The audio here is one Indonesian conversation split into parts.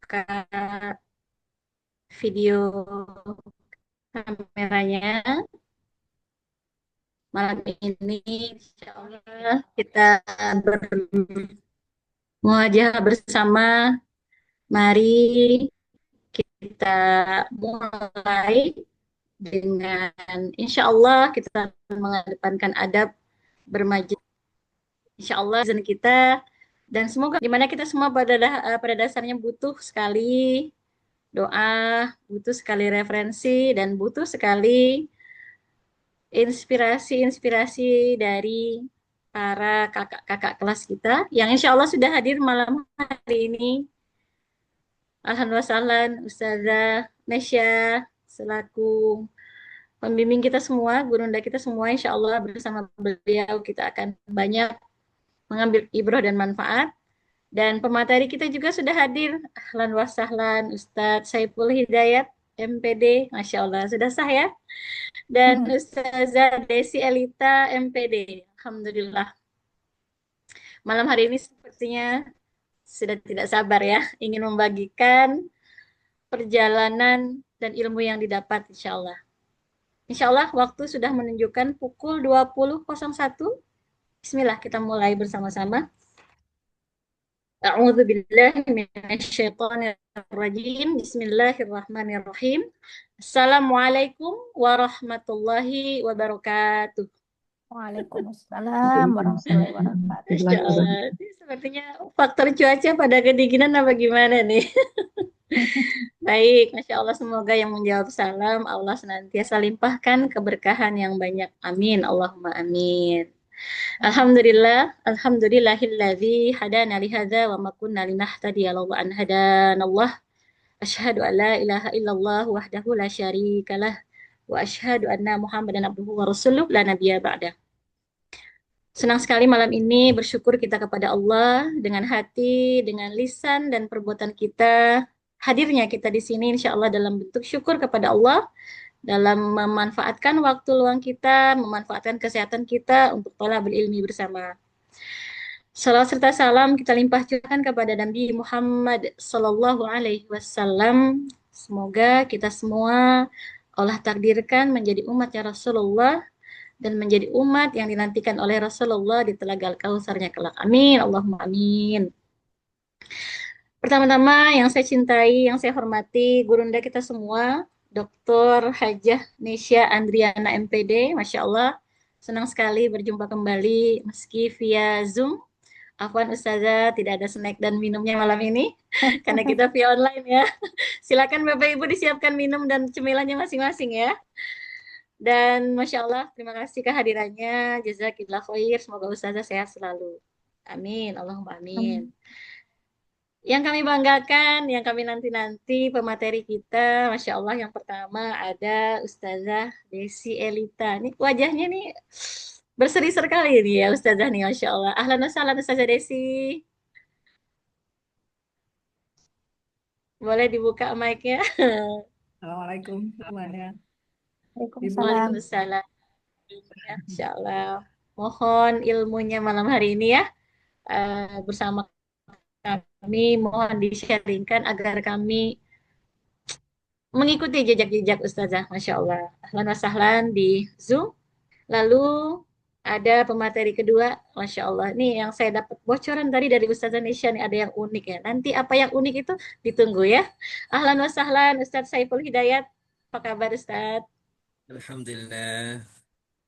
buka video kameranya. Malam ini insya Allah kita bermuajah bersama. Mari kita mulai dengan insya Allah kita mengedepankan adab bermajlis. Insya Allah izin kita dan semoga dimana kita semua pada dasarnya butuh sekali doa, butuh sekali referensi dan butuh sekali inspirasi-inspirasi dari para kakak-kakak kelas kita yang insya Allah sudah hadir malam hari ini. Alhamdulillah, Ustazah Nesya selaku pembimbing kita semua, gurunda kita semua, insya Allah bersama beliau kita akan banyak mengambil ibroh dan manfaat. Dan pemateri kita juga sudah hadir. Ahlan wa sahlan Ustadz Saiful Hidayat, MPD, Masya Allah, sudah sah ya. Dan Ustazah Desi Elita, MPD. Alhamdulillah. Malam hari ini sepertinya sudah tidak sabar ya, ingin membagikan perjalanan dan ilmu yang didapat insya Allah. Insya Allah waktu sudah menunjukkan pukul 20.01. Bismillah kita mulai bersama-sama. A'udzu billahi minasyaitonir rajim. Bismillahirrahmanirrahim. Assalamualaikum warahmatullahi wabarakatuh. Waalaikumsalam warahmatullahi wabarakatuh. Insya Allah. Ini sepertinya faktor cuaca pada kedinginan apa gimana nih? Baik, Masya Allah semoga yang menjawab salam Allah senantiasa limpahkan keberkahan yang banyak. Amin. Allahumma amin. Alhamdulillah, alhamdulillahilladzi hadana lihadza wa ma kunna linahtadiya laula an hadanallah. Asyhadu an la ilaha illallah wahdahu la syarikalah wa asyhadu anna Muhammadan abduhu wa rasuluh la nabiyya ba'da. Senang sekali malam ini bersyukur kita kepada Allah dengan hati, dengan lisan dan perbuatan kita. Hadirnya kita di sini insya Allah dalam bentuk syukur kepada Allah dalam memanfaatkan waktu luang kita, memanfaatkan kesehatan kita untuk thalabul ilmi bersama. Salawat serta salam kita limpah curahkan kepada Nabi Muhammad Sallallahu Alaihi Wasallam. Semoga kita semua Allah takdirkan menjadi umatnya Rasulullah dan menjadi umat yang dinantikan oleh Rasulullah di Telaga Al-Kautsarnya kelak. Amin. Allahumma amin. Pertama-tama yang saya cintai, yang saya hormati, gurunda kita semua, Dr. Hajah Nesya Andriana MPD, Masya Allah. Senang sekali berjumpa kembali meski via Zoom. Afwan Ustazah, tidak ada snack dan minumnya malam ini, karena kita via online ya. Silakan Bapak Ibu disiapkan minum dan cemilannya masing-masing ya. Dan Masya Allah, terima kasih kehadirannya. Jazakillah khair, semoga Ustazah sehat selalu. Amin, Allahumma amin. Yang kami banggakan, yang kami nanti-nanti pemateri kita, Masya Allah yang pertama ada Ustazah Desi Elita. Ini wajahnya nih berseri-seri kali ini ya Ustazah nih, Masya Allah. Ahlan wa sahlan Ustazah Desi. Boleh dibuka mic-nya? Assalamualaikum semuanya. Waalaikumsalam. Waalaikumsalam. Ya, Masya Allah. Mohon ilmunya malam hari ini ya. Bersama kami mohon di-sharingkan agar kami mengikuti jejak-jejak Ustazah, Masya Allah. Ahlan wa sahlan di Zoom. Lalu ada pemateri kedua, Masya Allah. Nih yang saya dapat bocoran tadi dari Ustazah Nisha nih ada yang unik ya. Nanti apa yang unik itu ditunggu ya. Ahlan wa sahlan Ustaz Saiful Hidayat. Apa kabar Ustaz? Alhamdulillah.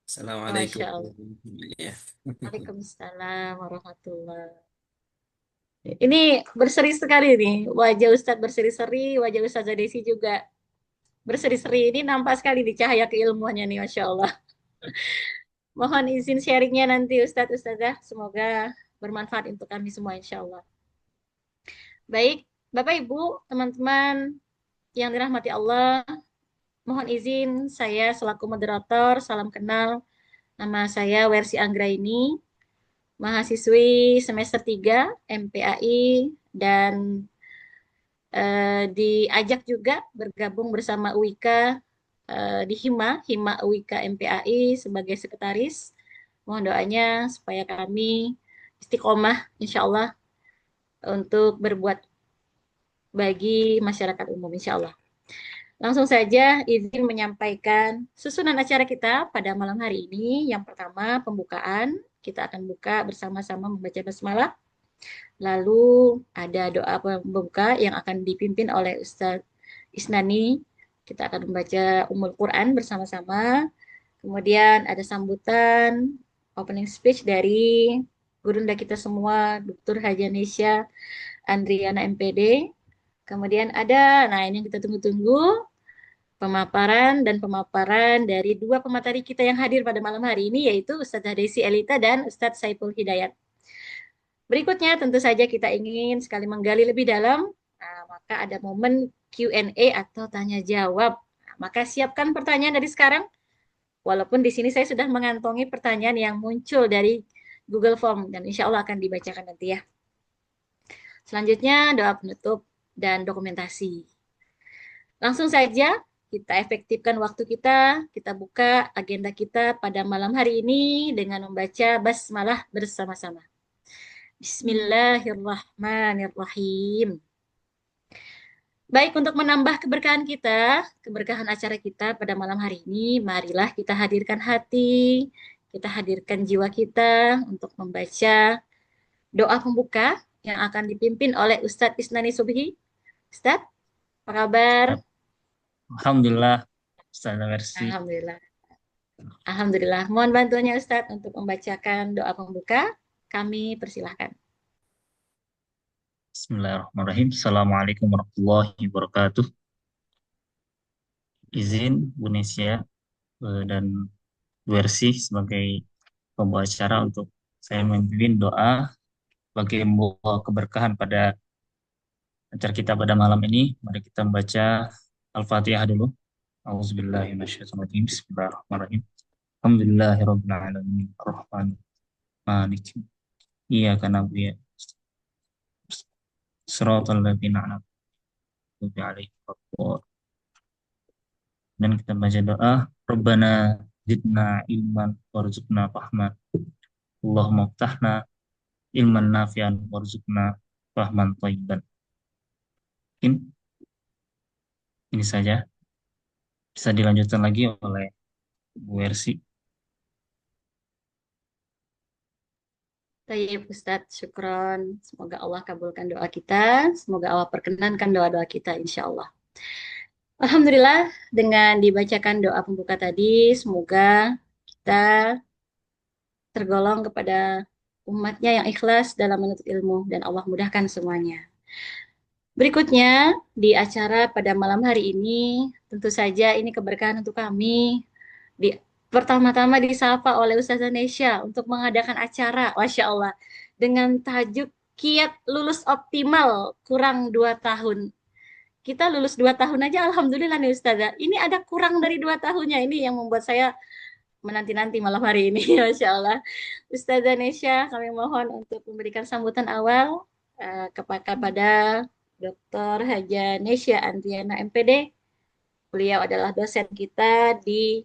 Assalamualaikum Masya Allah. warahmatullahi wabarakatuh. Waalaikumsalam warahmatullahi. Ini berseri sekali nih. Wajah Ustadz berseri-seri, wajah Ustazah Desi juga berseri-seri. Ini nampak sekali di cahaya keilmuannya nih, Masya Allah. Mohon izin sharingnya nanti Ustadz Ustazah. Semoga bermanfaat untuk kami semua insya Allah. Baik, Bapak Ibu, teman-teman yang dirahmati Allah, mohon izin saya selaku moderator, salam kenal. Nama saya Wersi Anggraini, mahasiswi semester 3 MPAI dan diajak juga bergabung bersama UIKA di Hima UIKA MPAI sebagai sekretaris. Mohon doanya supaya kami istiqomah insya Allah untuk berbuat bagi masyarakat umum, insya Allah. Langsung saja izin menyampaikan susunan acara kita pada malam hari ini. Yang pertama, pembukaan. Kita akan buka bersama-sama membaca basmalah. Lalu ada doa pembuka yang akan dipimpin oleh Ustadz Isnani. Kita akan membaca Ummul Quran bersama-sama. Kemudian ada sambutan opening speech dari gurunda kita semua, Dr. Haja Nesya Andriana MPD. Kemudian ada, nah ini yang kita tunggu-tunggu, pemaparan dari dua pemateri kita yang hadir pada malam hari ini, yaitu Ustazah Desi Elita dan Ustadz Saiful Hidayat. Berikutnya tentu saja kita ingin sekali menggali lebih dalam, nah, maka ada momen Q&A atau tanya jawab. Nah, maka siapkan pertanyaan dari sekarang, walaupun di sini saya sudah mengantongi pertanyaan yang muncul dari Google Form, dan insya Allah akan dibacakan nanti ya. Selanjutnya doa penutup dan dokumentasi. Langsung saja kita efektifkan waktu kita buka agenda kita pada malam hari ini dengan membaca basmalah bersama-sama. Bismillahirrahmanirrahim. Baik, untuk menambah keberkahan kita, keberkahan acara kita pada malam hari ini, marilah kita hadirkan hati, kita hadirkan jiwa kita untuk membaca doa pembuka yang akan dipimpin oleh Ustadz Isnani Subhi. Ustadz, apa kabar? Alhamdulillah, Ustazah Mercy. Alhamdulillah. Alhamdulillah. Mohon bantuannya Ustadz untuk membacakan doa pembuka. Kami persilahkan. Bismillahirrahmanirrahim. Assalamualaikum warahmatullahi wabarakatuh. Izin Bu Nesya dan Bu Ersi sebagai pembawa acara untuk saya memimpin doa bagi membawa keberkahan pada acara kita pada malam ini. Mari kita membaca Al-Fatihah dulu. Auzubillahi minasyaitonir rajim. Bismillahirrahmanirrahim. Alhamdulillahirabbil alamin. Arrahmanir Rahim. Iyyaka na'budu Siratal ladzina an'amta 'alaihim dan kita baca doa Rabbana zidna ilman warzuqna fahman Allahumma ftahna ilman nafi'an warzuqna fahman thayyiban. Mungkin ini saja, bisa dilanjutkan lagi oleh Bu Ersi. Tayyib Ustadz, syukron. Semoga Allah kabulkan doa kita. Semoga Allah perkenankan doa-doa kita, insya Allah. Alhamdulillah, dengan dibacakan doa pembuka tadi, semoga kita tergolong kepada umatnya yang ikhlas dalam menuntut ilmu, dan Allah mudahkan semuanya. Berikutnya, di acara pada malam hari ini, tentu saja ini keberkahan untuk kami. Pertama-tama disapa oleh Ustazah Nesya untuk mengadakan acara, Masya Allah, dengan tajuk Kiat Lulus Optimal Kurang 2 tahun. Kita lulus 2 tahun aja, Alhamdulillah nih Ustazah. Ini ada kurang dari 2 tahunnya, ini yang membuat saya menanti-nanti malam hari ini, Masya Allah. Ustazah Nesya, kami mohon untuk memberikan sambutan awal kepada Dr. Haja Nesya Andriana MPD. Beliau adalah dosen kita di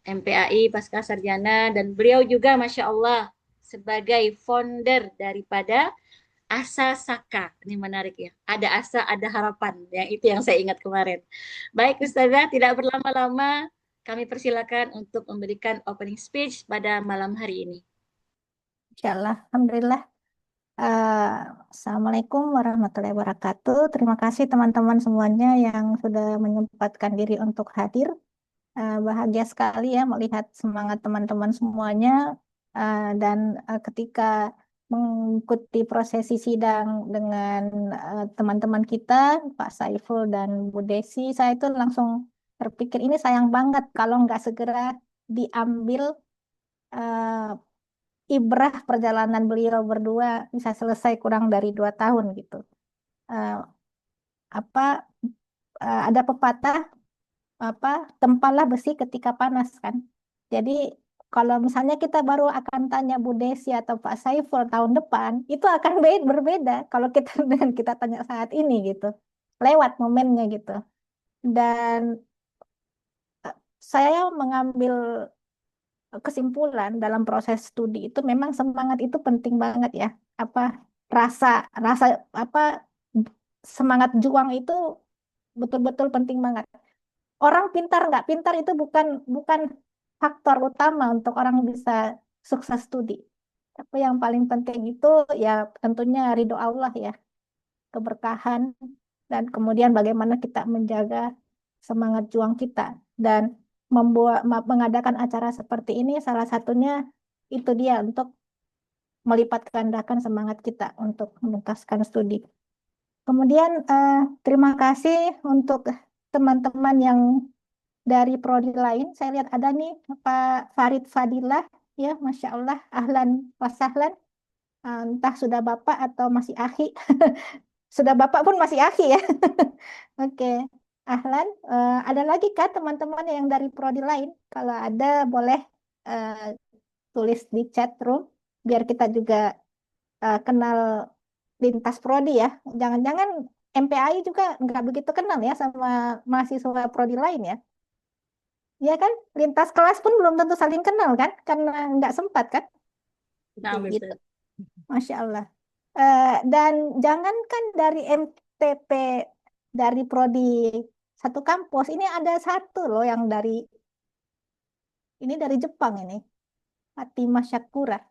MPAI Pasca Sarjana, dan beliau juga Masya Allah sebagai founder daripada Asa Saka. Ini menarik ya, ada asa, ada harapan, yang itu yang saya ingat kemarin. Baik Ustazah, tidak berlama-lama, kami persilakan untuk memberikan opening speech pada malam hari ini. Insyaallah, alhamdulillah. Assalamualaikum warahmatullahi wabarakatuh. Terima kasih teman-teman semuanya yang sudah menyempatkan diri untuk hadir. Bahagia sekali ya melihat semangat teman-teman semuanya, dan ketika mengikuti prosesi sidang dengan teman-teman kita, Pak Saiful dan Bu Desi, saya itu langsung terpikir ini sayang banget kalau nggak segera diambil ibrah perjalanan beliau berdua bisa selesai kurang dari 2 tahun gitu. Ada pepatah tempalah besi ketika panas kan. Jadi kalau misalnya kita baru akan tanya Bu Desi atau Pak Saiful tahun depan, itu akan berbeda kalau kita dengan kita tanya saat ini gitu. Lewat momennya gitu. Dan saya mengambil kesimpulan dalam proses studi itu memang semangat itu penting banget ya. Rasa semangat juang itu betul-betul penting banget. Orang pintar nggak pintar itu bukan bukan faktor utama untuk orang bisa sukses studi. Tapi yang paling penting itu ya tentunya ridho Allah ya, keberkahan, dan kemudian bagaimana kita menjaga semangat juang kita dan mengadakan acara seperti ini salah satunya itu dia untuk melipat gandakan semangat kita untuk menuntaskan studi. Kemudian terima kasih untuk teman-teman yang dari prodi lain. Saya lihat ada nih Pak Farid Fadilah, ya Masya Allah, ahlan wa sahlan. Entah sudah Bapak atau masih akhi. Sudah Bapak pun masih akhi ya. Oke, ahlan. Ada lagi kah teman-teman yang dari prodi lain? Kalau ada boleh eh, tulis di chat room biar kita juga kenal lintas prodi ya. Jangan-jangan MPAI juga nggak begitu kenal ya sama mahasiswa prodi lain ya. Ya kan, lintas kelas pun belum tentu saling kenal kan, karena nggak sempat kan, Nah, Betul, gitu. Ustaz. Masya Allah. Dan jangankan dari MTP, dari prodi satu kampus, ini ada satu loh yang ini dari Jepang ini, Fatimah Syakura.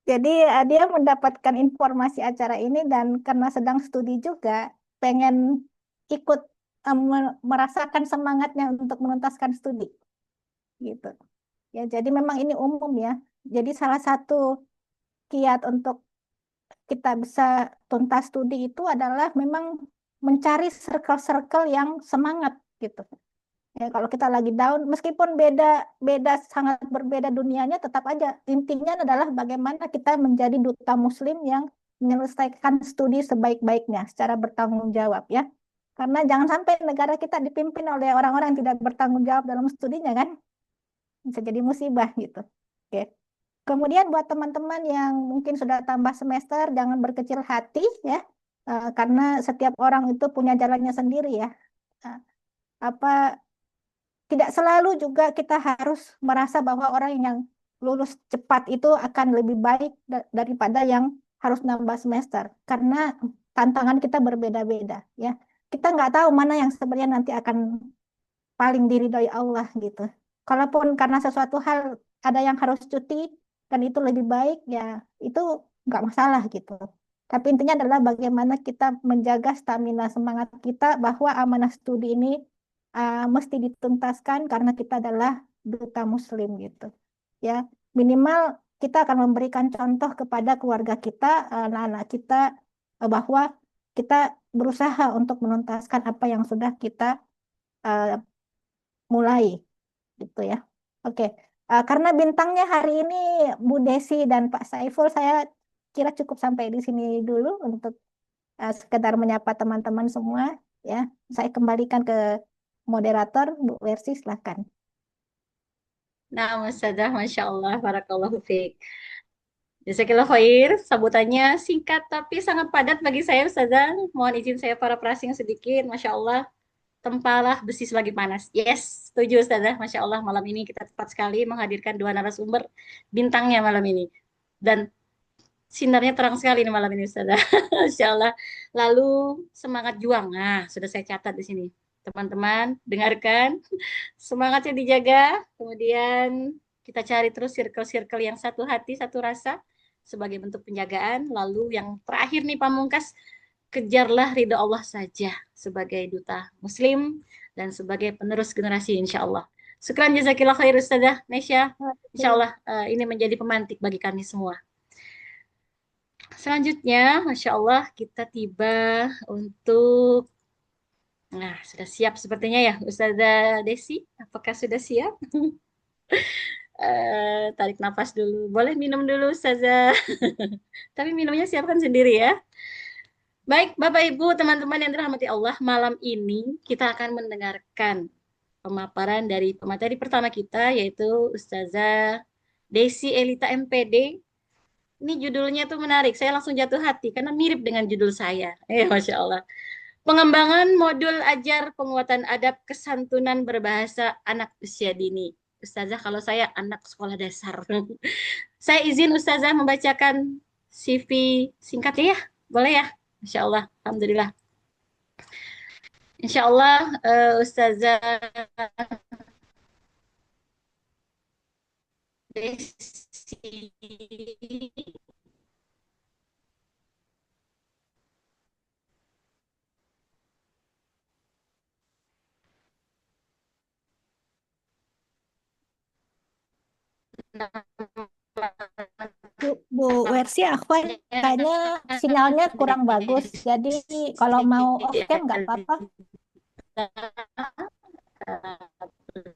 Jadi dia mendapatkan informasi acara ini dan karena sedang studi juga, pengen ikut merasakan semangatnya untuk menuntaskan studi, gitu. Ya, jadi memang ini umum ya. Jadi salah satu kiat untuk kita bisa tuntas studi itu adalah memang mencari circle-circle yang semangat gitu. Ya, kalau kita lagi down, meskipun beda beda sangat berbeda dunianya, tetap aja intinya adalah bagaimana kita menjadi duta Muslim yang menyelesaikan studi sebaik-baiknya secara bertanggung jawab ya. Karena jangan sampai negara kita dipimpin oleh orang-orang yang tidak bertanggung jawab dalam studinya kan, bisa jadi musibah gitu. Oke. Kemudian buat teman-teman yang mungkin sudah tambah semester, jangan berkecil hati ya, karena setiap orang itu punya jalannya sendiri ya. Eh, apa Tidak selalu juga kita harus merasa bahwa orang yang lulus cepat itu akan lebih baik daripada yang harus nambah semester, karena tantangan kita berbeda-beda ya. Kita nggak tahu mana yang sebenarnya nanti akan paling diridhoi Allah gitu. Kalaupun karena sesuatu hal ada yang harus cuti dan itu lebih baik ya itu nggak masalah gitu. Tapi intinya adalah bagaimana kita menjaga stamina semangat kita bahwa amanah studi ini mesti dituntaskan karena kita adalah duta Muslim gitu. Ya minimal kita akan memberikan contoh kepada keluarga kita, anak-anak kita bahwa kita berusaha untuk menuntaskan apa yang sudah kita uh, mulai gitu ya. Oke. Karena bintangnya hari ini Bu Desi dan Pak Saiful, saya kira cukup sampai di sini dulu untuk sekedar menyapa teman-teman semua ya. Saya kembalikan ke moderator Bu Versi, silakan. Nah, Ustazah, Masya Allah, Barakallahu fiik. Jazakillah khair, sambutannya singkat tapi sangat padat bagi saya, Ustazah. Mohon izin saya paraphrasing sedikit, Masya Allah. Tempalah besi selagi panas. Yes, setuju Ustazah. Masya Allah, malam ini kita tepat sekali menghadirkan dua narasumber bintangnya malam ini. Dan sinarnya terang sekali nih malam ini Ustazah. Masya Allah. Lalu semangat juang. Nah, sudah saya catat di sini. Teman-teman, dengarkan. Semangatnya dijaga. Kemudian kita cari terus circle-circle yang satu hati, satu rasa sebagai bentuk penjagaan. Lalu yang terakhir nih Pamungkas, kejarlah ridho Allah saja sebagai duta Muslim dan sebagai penerus generasi insya Allah. Syukran jazakillah khair Ustazah Nesya. Insya Allah ini menjadi pemantik bagi kami semua. Selanjutnya, Masya Allah kita tiba untuk, nah sudah siap sepertinya ya Ustazah Desi. Apakah sudah siap? Tarik nafas dulu. Boleh minum dulu Ustazah. Tapi minumnya siapkan sendiri ya. Baik, Bapak Ibu, teman-teman yang dirahmati Allah, malam ini kita akan mendengarkan pemaparan dari pemateri pertama kita, yaitu Ustazah Desi Elita MPD. Ini judulnya tuh menarik, saya langsung jatuh hati karena mirip dengan judul saya. Masya Allah. Pengembangan modul ajar penguatan adab kesantunan berbahasa anak usia dini. Ustazah, kalau saya anak sekolah dasar. Saya izin Ustazah membacakan CV singkatnya ya, boleh ya? Insya Allah, Alhamdulillah. Insya Allah, Ustazah Desi Bu Wersi, aku kayaknya sinyalnya kurang bagus. Jadi kalau mau off cam nggak apa-apa.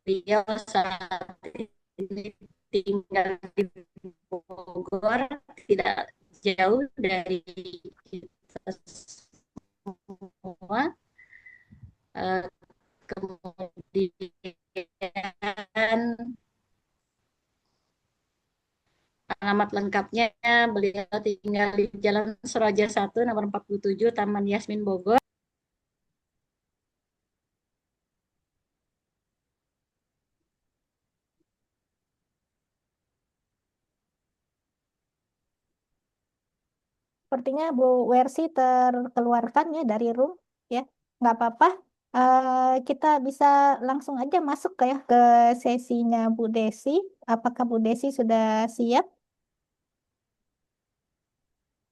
beliau saat ini tinggal di Bogor, tidak jauh dari kita semua. Kemudian alamat lengkapnya beliau tinggal di Jalan Suraja 1 nomor 47 Taman Yasmin Bogor. Sepertinya Bu Wersi terkeluarkan ya dari room, ya nggak apa-apa. Kita bisa langsung aja masuk ke sesinya Bu Desi. Apakah Bu Desi sudah siap?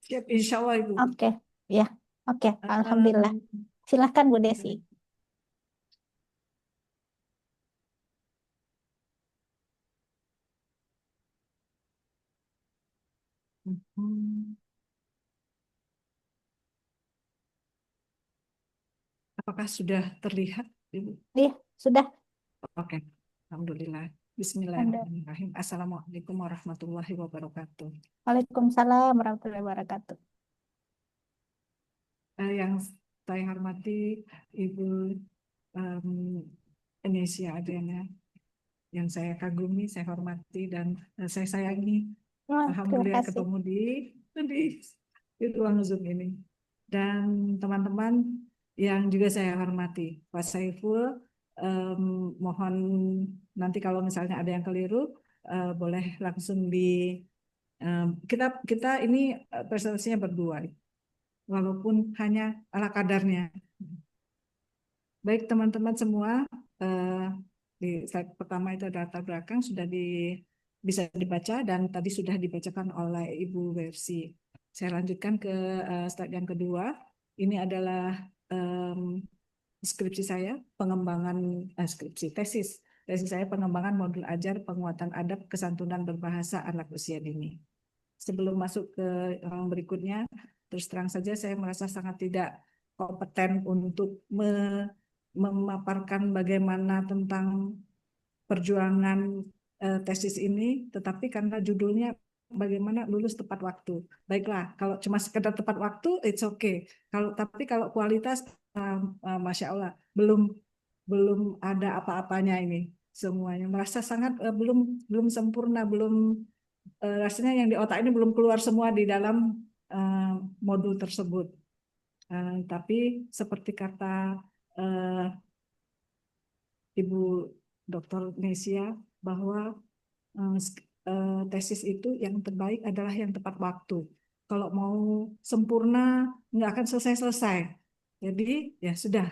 Siap, insya Allah Ibu. Oke, ya, oke, Alhamdulillah. Silahkan Bu Desi. Apakah sudah terlihat, Ibu? Iya, sudah. Oke, Alhamdulillah. Bismillahirrahmanirrahim. Assalamualaikum warahmatullahi wabarakatuh. Waalaikumsalam warahmatullahi wabarakatuh. Yang saya hormati Ibu Indonesia Adriana, yang saya kagumi, saya hormati, dan saya sayangi. Terima Alhamdulillah kasih. ketemu di ruang Zoom ini. Dan teman-teman yang juga saya hormati, Pak Saiful, mohon nanti kalau misalnya ada yang keliru, boleh langsung kita ini presentasinya berdua, walaupun hanya ala kadarnya. Baik teman-teman semua, di slide pertama itu ada latar belakang sudah bisa dibaca dan tadi sudah dibacakan oleh Ibu Wersi. Saya lanjutkan ke slide yang kedua. Ini adalah skripsi saya, pengembangan tesis saya pengembangan modul ajar penguatan adab kesantunan berbahasa anak usia dini. Sebelum masuk ke yang berikutnya, terus terang saja saya merasa sangat tidak kompeten untuk memaparkan bagaimana tentang perjuangan tesis ini, tetapi karena judulnya bagaimana lulus tepat waktu. Baiklah, kalau cuma sekedar tepat waktu, it's okay. Tapi kalau kualitas, Masya Allah, belum ada apa-apanya ini semuanya. Merasa sangat belum sempurna, rasanya yang di otak ini belum keluar semua di dalam modul tersebut. Tapi seperti kata Ibu Dr. Nesia, bahwa tesis itu yang terbaik adalah yang tepat waktu. Kalau mau sempurna, nggak akan selesai-selesai. Jadi ya sudah,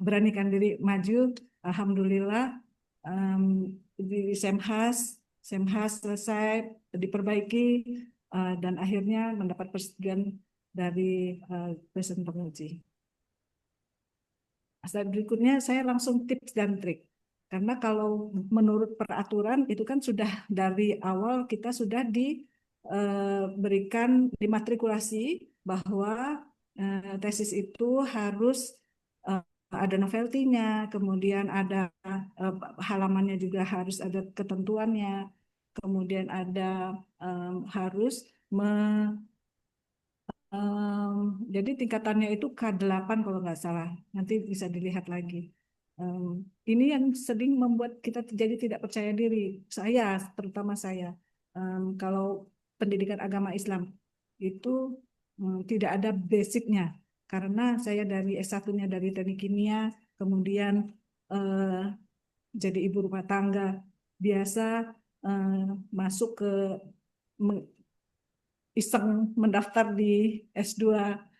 beranikan diri maju. Alhamdulillah, di Semhas selesai, diperbaiki, dan akhirnya mendapat persetujuan dari dosen penguji. Slide berikutnya saya langsung tips dan trik. Karena kalau menurut peraturan itu kan sudah dari awal kita sudah diberikan dimatrikulasi bahwa tesis itu harus ada novelty-nya, kemudian ada halamannya juga harus ada ketentuannya, kemudian ada harus jadi tingkatannya itu K8 kalau nggak salah. Nanti bisa dilihat lagi. Ini yang sering membuat kita jadi tidak percaya diri. Terutama saya. Kalau pendidikan agama Islam itu tidak ada basicnya. Karena saya dari S1-nya dari teknik kimia, kemudian jadi ibu rumah tangga. Biasa masuk ke iseng mendaftar di S2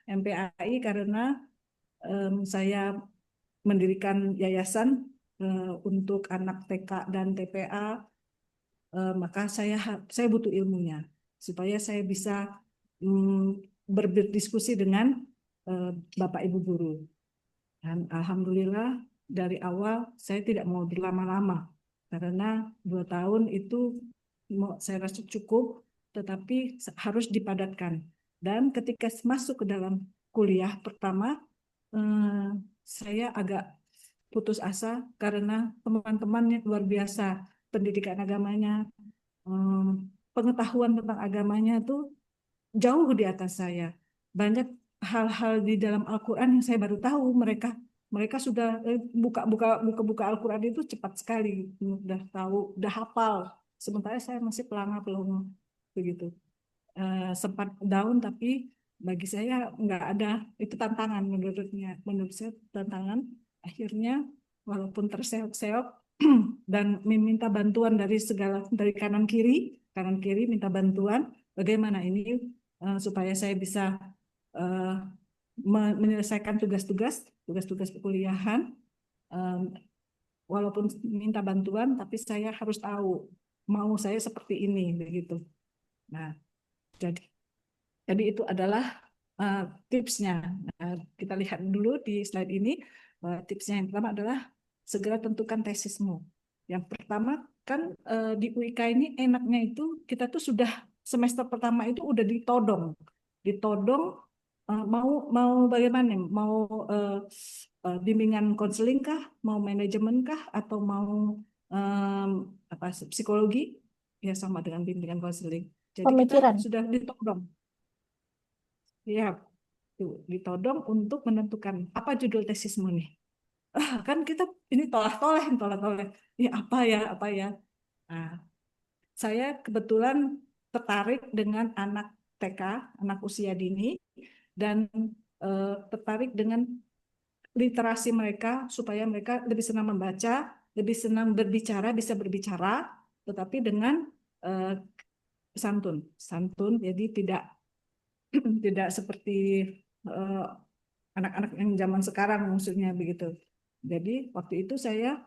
MPAI karena saya mendirikan yayasan untuk anak TK dan TPA, maka saya butuh ilmunya supaya saya bisa berdiskusi dengan Bapak Ibu guru. Dan alhamdulillah dari awal saya tidak mau berlama-lama karena 2 tahun itu saya rasa cukup, tetapi harus dipadatkan. Dan ketika masuk ke dalam kuliah pertama, saya agak putus asa karena teman-temannya luar biasa, pendidikan agamanya, pengetahuan tentang agamanya itu jauh di atas saya. Banyak hal-hal di dalam Al-Quran yang saya baru tahu. Mereka sudah buka Al-Quran itu cepat sekali, udah tahu, udah hafal. Sementara saya masih pelongo begitu. Sempat down, tapi bagi saya nggak ada, itu tantangan menurut saya tantangan. Akhirnya walaupun terseok-seok dan meminta bantuan dari kanan kiri minta bantuan bagaimana ini supaya saya bisa menyelesaikan tugas-tugas perkuliahan. Walaupun minta bantuan, tapi saya harus tahu mau saya seperti ini begitu. Nah, jadi itu adalah tipsnya. Nah, kita lihat dulu di slide ini. Tipsnya yang pertama adalah segera tentukan tesismu. Yang pertama kan di UIK ini enaknya itu kita tuh sudah semester pertama itu udah ditodong mau bagaimana? Mau bimbingan konseling kah? Mau manajemen kah? Atau mau psikologi? Ya sama dengan bimbingan konseling. Jadi kita Pemikiran. sudah ditodong. Ya, ditodong untuk menentukan apa judul tesismu nih. Kan kita ini toleh-toleh. Ini apa ya? Nah, saya kebetulan tertarik dengan anak TK, anak usia dini, dan tertarik dengan literasi mereka supaya mereka lebih senang membaca, lebih senang berbicara, bisa berbicara, tetapi dengan santun, jadi tidak seperti anak-anak yang zaman sekarang maksudnya begitu. Jadi waktu itu saya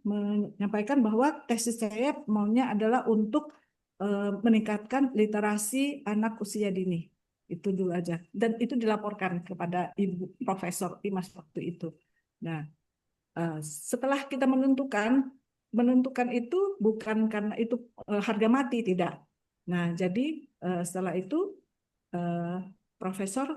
menyampaikan bahwa tesis saya maunya adalah untuk meningkatkan literasi anak usia dini. Itu dulu aja. Dan itu dilaporkan kepada Ibu Profesor Imas waktu itu. Nah, setelah kita menentukan itu bukan karena itu harga mati, tidak. Nah, jadi setelah itu Profesor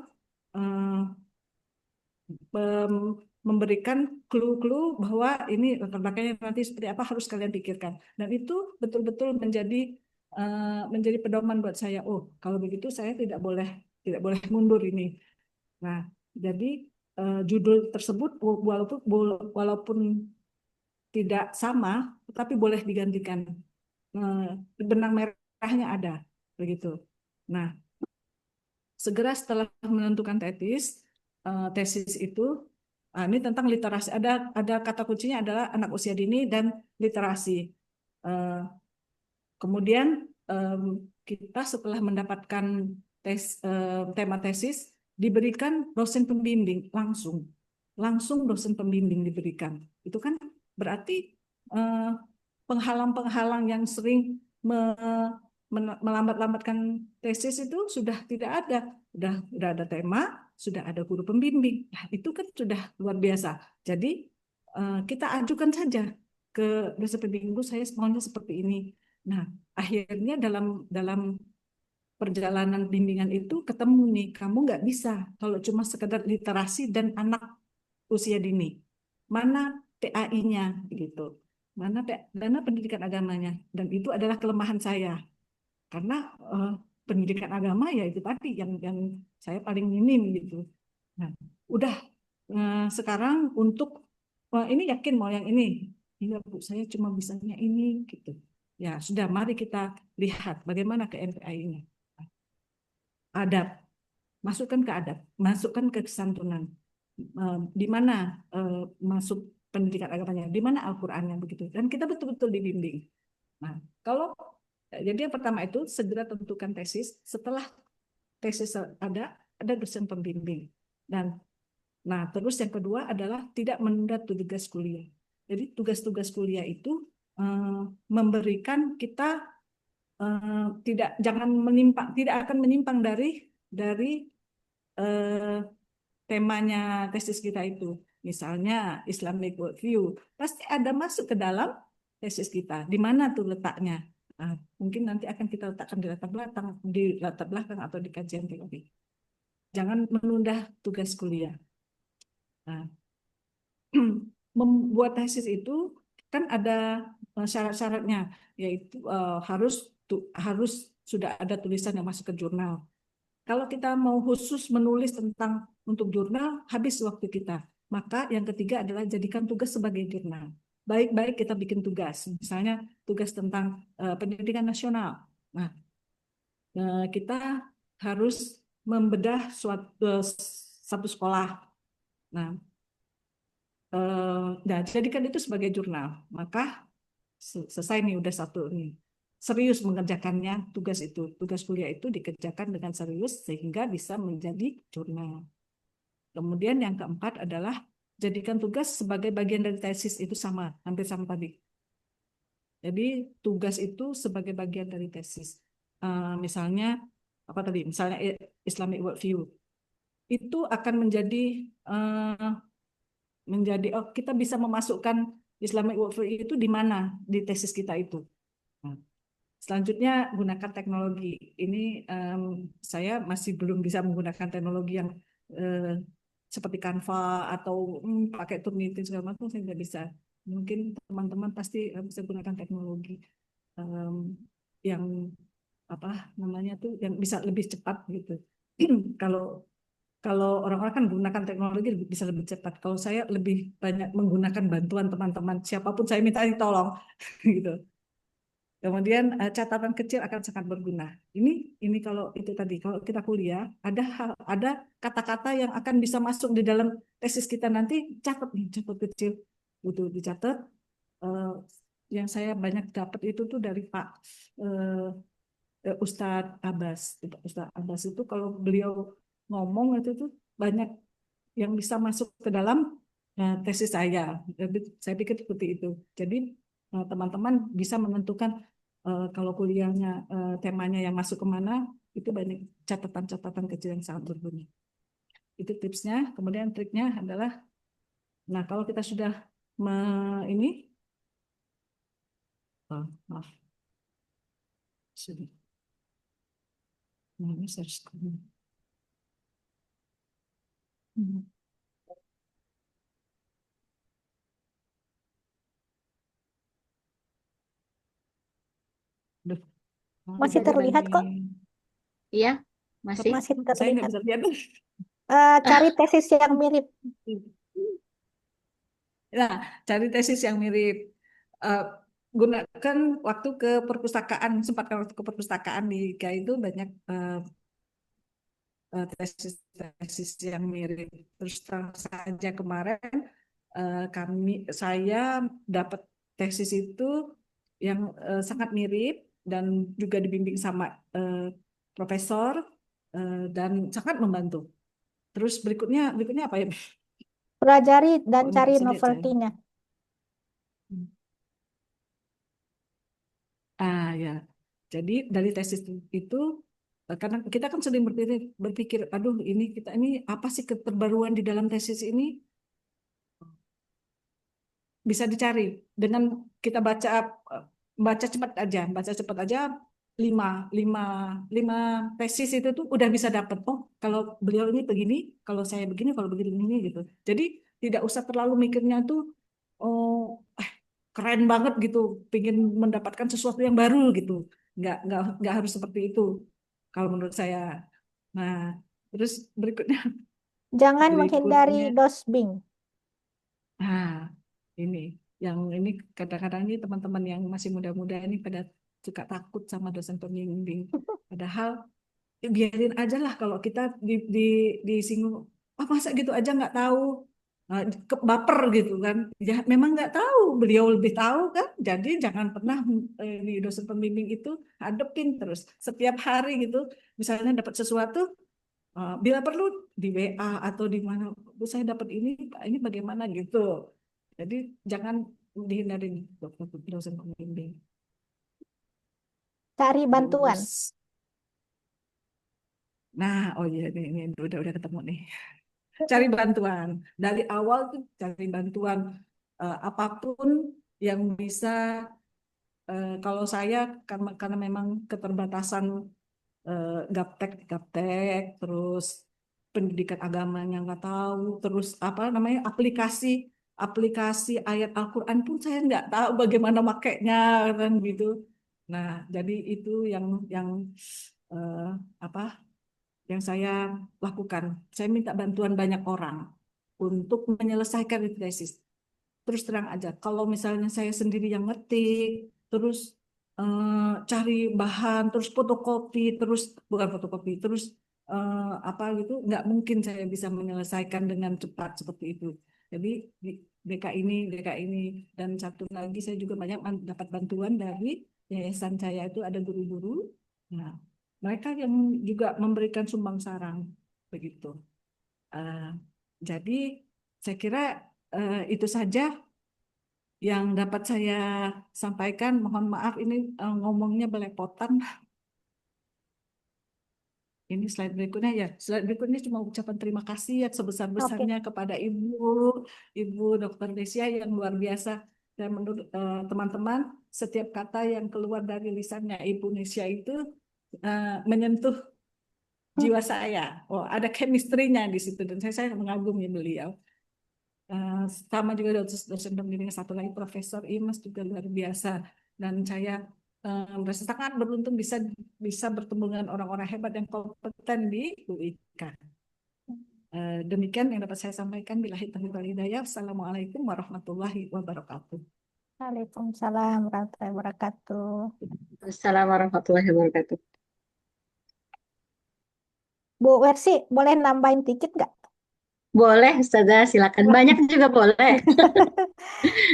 memberikan clue-clue bahwa ini latar belakangnya nanti seperti apa harus kalian pikirkan. Dan itu betul-betul menjadi pedoman buat saya. Oh, kalau begitu saya tidak boleh mundur ini. Nah, jadi judul tersebut walaupun tidak sama, tetapi boleh digantikan. Benang merahnya ada, begitu. Nah, segera setelah menentukan tesis itu, ini tentang literasi. Ada kata kuncinya adalah anak usia dini dan literasi. Kemudian kita setelah mendapatkan tema tesis diberikan dosen pembimbing langsung dosen pembimbing diberikan. Itu kan berarti penghalang-penghalang yang sering melambat-lambatkan tesis itu sudah tidak ada. Sudah ada tema, sudah ada guru pembimbing. Nah, itu kan sudah luar biasa. Jadi kita ajukan saja ke dosen pembimbing, saya maunya seperti ini. Nah, akhirnya dalam perjalanan bimbingan itu ketemu nih, kamu nggak bisa kalau cuma sekedar literasi dan anak usia dini. Mana PAI-nya gitu. Mana dana pendidikan agamanya. Dan itu adalah kelemahan saya. Karena pendidikan agama ya itu tadi yang saya paling minim gitu. Nah, udah sekarang untuk ini yakin mau yang ini. Iya Bu, saya cuma bisanya ini gitu. Ya sudah, mari kita lihat bagaimana ke MPI ini. Adab, masukkan ke kesantunan. Di mana masuk pendidikan agamanya, di mana Al-Qur'annya begitu. Dan kita betul-betul dibimbing. Nah, jadi yang pertama itu segera tentukan tesis. Setelah tesis ada dosen pembimbing. Dan nah, terus yang kedua adalah tidak menunda tugas kuliah. Jadi tugas-tugas kuliah itu memberikan kita tidak akan menyimpang dari temanya tesis kita itu. Misalnya Islamic worldview, pasti ada masuk ke dalam tesis kita. Di mana tuh letaknya? Nah, mungkin nanti akan kita letakkan di latar belakang atau di kajian teori. Jangan menunda tugas kuliah. Nah, membuat tesis itu kan ada syarat-syaratnya, yaitu harus sudah ada tulisan yang masuk ke jurnal. Kalau kita mau khusus menulis tentang untuk jurnal, habis waktu kita. Maka yang ketiga adalah jadikan tugas sebagai jurnal. Baik-baik kita bikin tugas, misalnya tugas tentang pendidikan nasional. Nah, kita harus membedah satu sekolah. Nah, jadikan itu sebagai jurnal. Maka selesai nih, udah satu nih. Serius mengerjakannya tugas itu. Tugas kuliah itu dikerjakan dengan serius sehingga bisa menjadi jurnal. Kemudian yang keempat adalah jadikan tugas sebagai bagian dari tesis, itu sama, hampir sama tadi. Jadi tugas itu sebagai bagian dari tesis. Misalnya apa tadi? Misalnya Islamic worldview. Itu akan kita bisa memasukkan Islamic worldview itu di mana di tesis kita itu. Selanjutnya gunakan teknologi. Ini saya masih belum bisa menggunakan teknologi yang seperti Canva atau pakai Turnitin segala macam, saya nggak bisa. Mungkin teman-teman pasti bisa gunakan teknologi yang apa namanya tuh yang bisa lebih cepat gitu. Kalau orang-orang kan gunakan teknologi bisa lebih cepat. Kalau saya lebih banyak menggunakan bantuan teman-teman, siapapun saya minta tolong gitu. Kemudian catatan kecil akan sangat berguna. Ini kalau itu tadi, kalau kita kuliah ada kata-kata yang akan bisa masuk di dalam tesis kita nanti, catat kecil, butuh dicatat. Yang saya banyak dapat itu tuh dari Pak Ustadz Abbas. Ustadz Abbas itu kalau beliau ngomong itu tuh banyak yang bisa masuk ke dalam tesis saya. Jadi saya pikir seperti itu. Jadi teman-teman bisa menentukan kalau kuliahnya temanya yang masuk kemana, itu banyak catatan-catatan kecil yang sangat berguna. Itu tipsnya. Kemudian triknya adalah, nah kalau kita sudah maaf, sudah. Nah, ini search. Masih terlihat kok. Iya, masih. Masih Saya nggak terlihat. bisa lihat. Cari tesis yang mirip. Nah, cari tesis yang mirip. Gunakan waktu ke perpustakaan, sempatkan waktu ke perpustakaan di IKA itu banyak tesis-tesis yang mirip. Terus terang saja kemarin saya dapat tesis itu yang sangat mirip dan juga dibimbing sama profesor dan sangat membantu. Terus berikutnya apa ya? Pelajari dan Oh, cari bisa lihat saya. novelty-nya. Ya. Jadi dari tesis itu karena kita kan sering berpikir, aduh ini apa sih keterbaruan di dalam tesis ini? Bisa dicari dengan kita baca cepat aja 5 tesis itu tuh udah bisa dapat. Oh, kalau beliau ini begini, kalau saya begini, kalau begini gitu. Jadi tidak usah terlalu mikirnya tuh oh keren banget gitu, pengen mendapatkan sesuatu yang baru gitu. Nggak harus seperti itu kalau menurut saya. Nah, terus Jangan menghindari berikutnya dosbing. ini kadang-kadang ini teman-teman yang masih muda-muda ini pada suka takut sama dosen pembimbing. Padahal biarin aja lah kalau kita disinggung, masa gitu aja nggak tahu. baper gitu kan. Ya memang nggak tahu, beliau lebih tahu kan. Jadi jangan pernah di dosen pembimbing itu hadepin terus setiap hari gitu. Misalnya dapat sesuatu, bila perlu di WA atau di mana, "Bu, saya dapat ini bagaimana gitu." Jadi jangan dihindarin dosen pembimbing. Cari bantuan. Terus, nah, oh iya ini udah ketemu nih. Cari bantuan dari awal tuh, cari bantuan apapun yang bisa. Kalau saya karena memang keterbatasan gaptek gaptek, terus pendidikan agamanya nggak tahu, terus apa namanya aplikasi aplikasi ayat Al-Quran pun saya nggak tahu bagaimana makainya kan gitu. Nah, jadi itu yang eh, apa yang saya lakukan. Saya minta bantuan banyak orang untuk menyelesaikan itu tesis. Terus terang aja, kalau misalnya saya sendiri yang ngetik, terus cari bahan, terus fotokopi, terus bukan fotokopi, terus apa gitu, nggak mungkin saya bisa menyelesaikan dengan cepat seperti itu. Jadi di DK ini, dan satu lagi saya juga banyak dapat bantuan dari yayasan saya itu ada guru-guru. Nah, mereka yang juga memberikan sumbang sarang begitu. Eh, jadi saya kira itu saja yang dapat saya sampaikan. Mohon maaf ini ngomongnya belepotan. Ini slide berikutnya ya. Slide berikutnya cuma ucapan terima kasih ya Oke. sebesar-besarnya kepada Ibu Dr. Desia yang luar biasa. Dan menurut teman-teman, setiap kata yang keluar dari lisannya Ibu Nesia itu menyentuh jiwa saya. Oh, ada chemistry-nya di situ dan saya mengagumi beliau. Sama juga dosen pembimbing satu lagi Profesor Imas juga luar biasa, dan saya merasa sangat beruntung bisa bisa bertemu dengan orang-orang hebat yang kompeten di UIK. Demikian yang dapat saya sampaikan. Billahi taufiq wal hidayah. Assalamualaikum warahmatullahi wabarakatuh. Waalaikumsalam warahmatullahi wabarakatuh. Assalamualaikum warahmatullahi wabarakatuh. Bu Wersi, boleh nambahin dikit nggak? Boleh, Ustazah, silakan. Banyak juga boleh.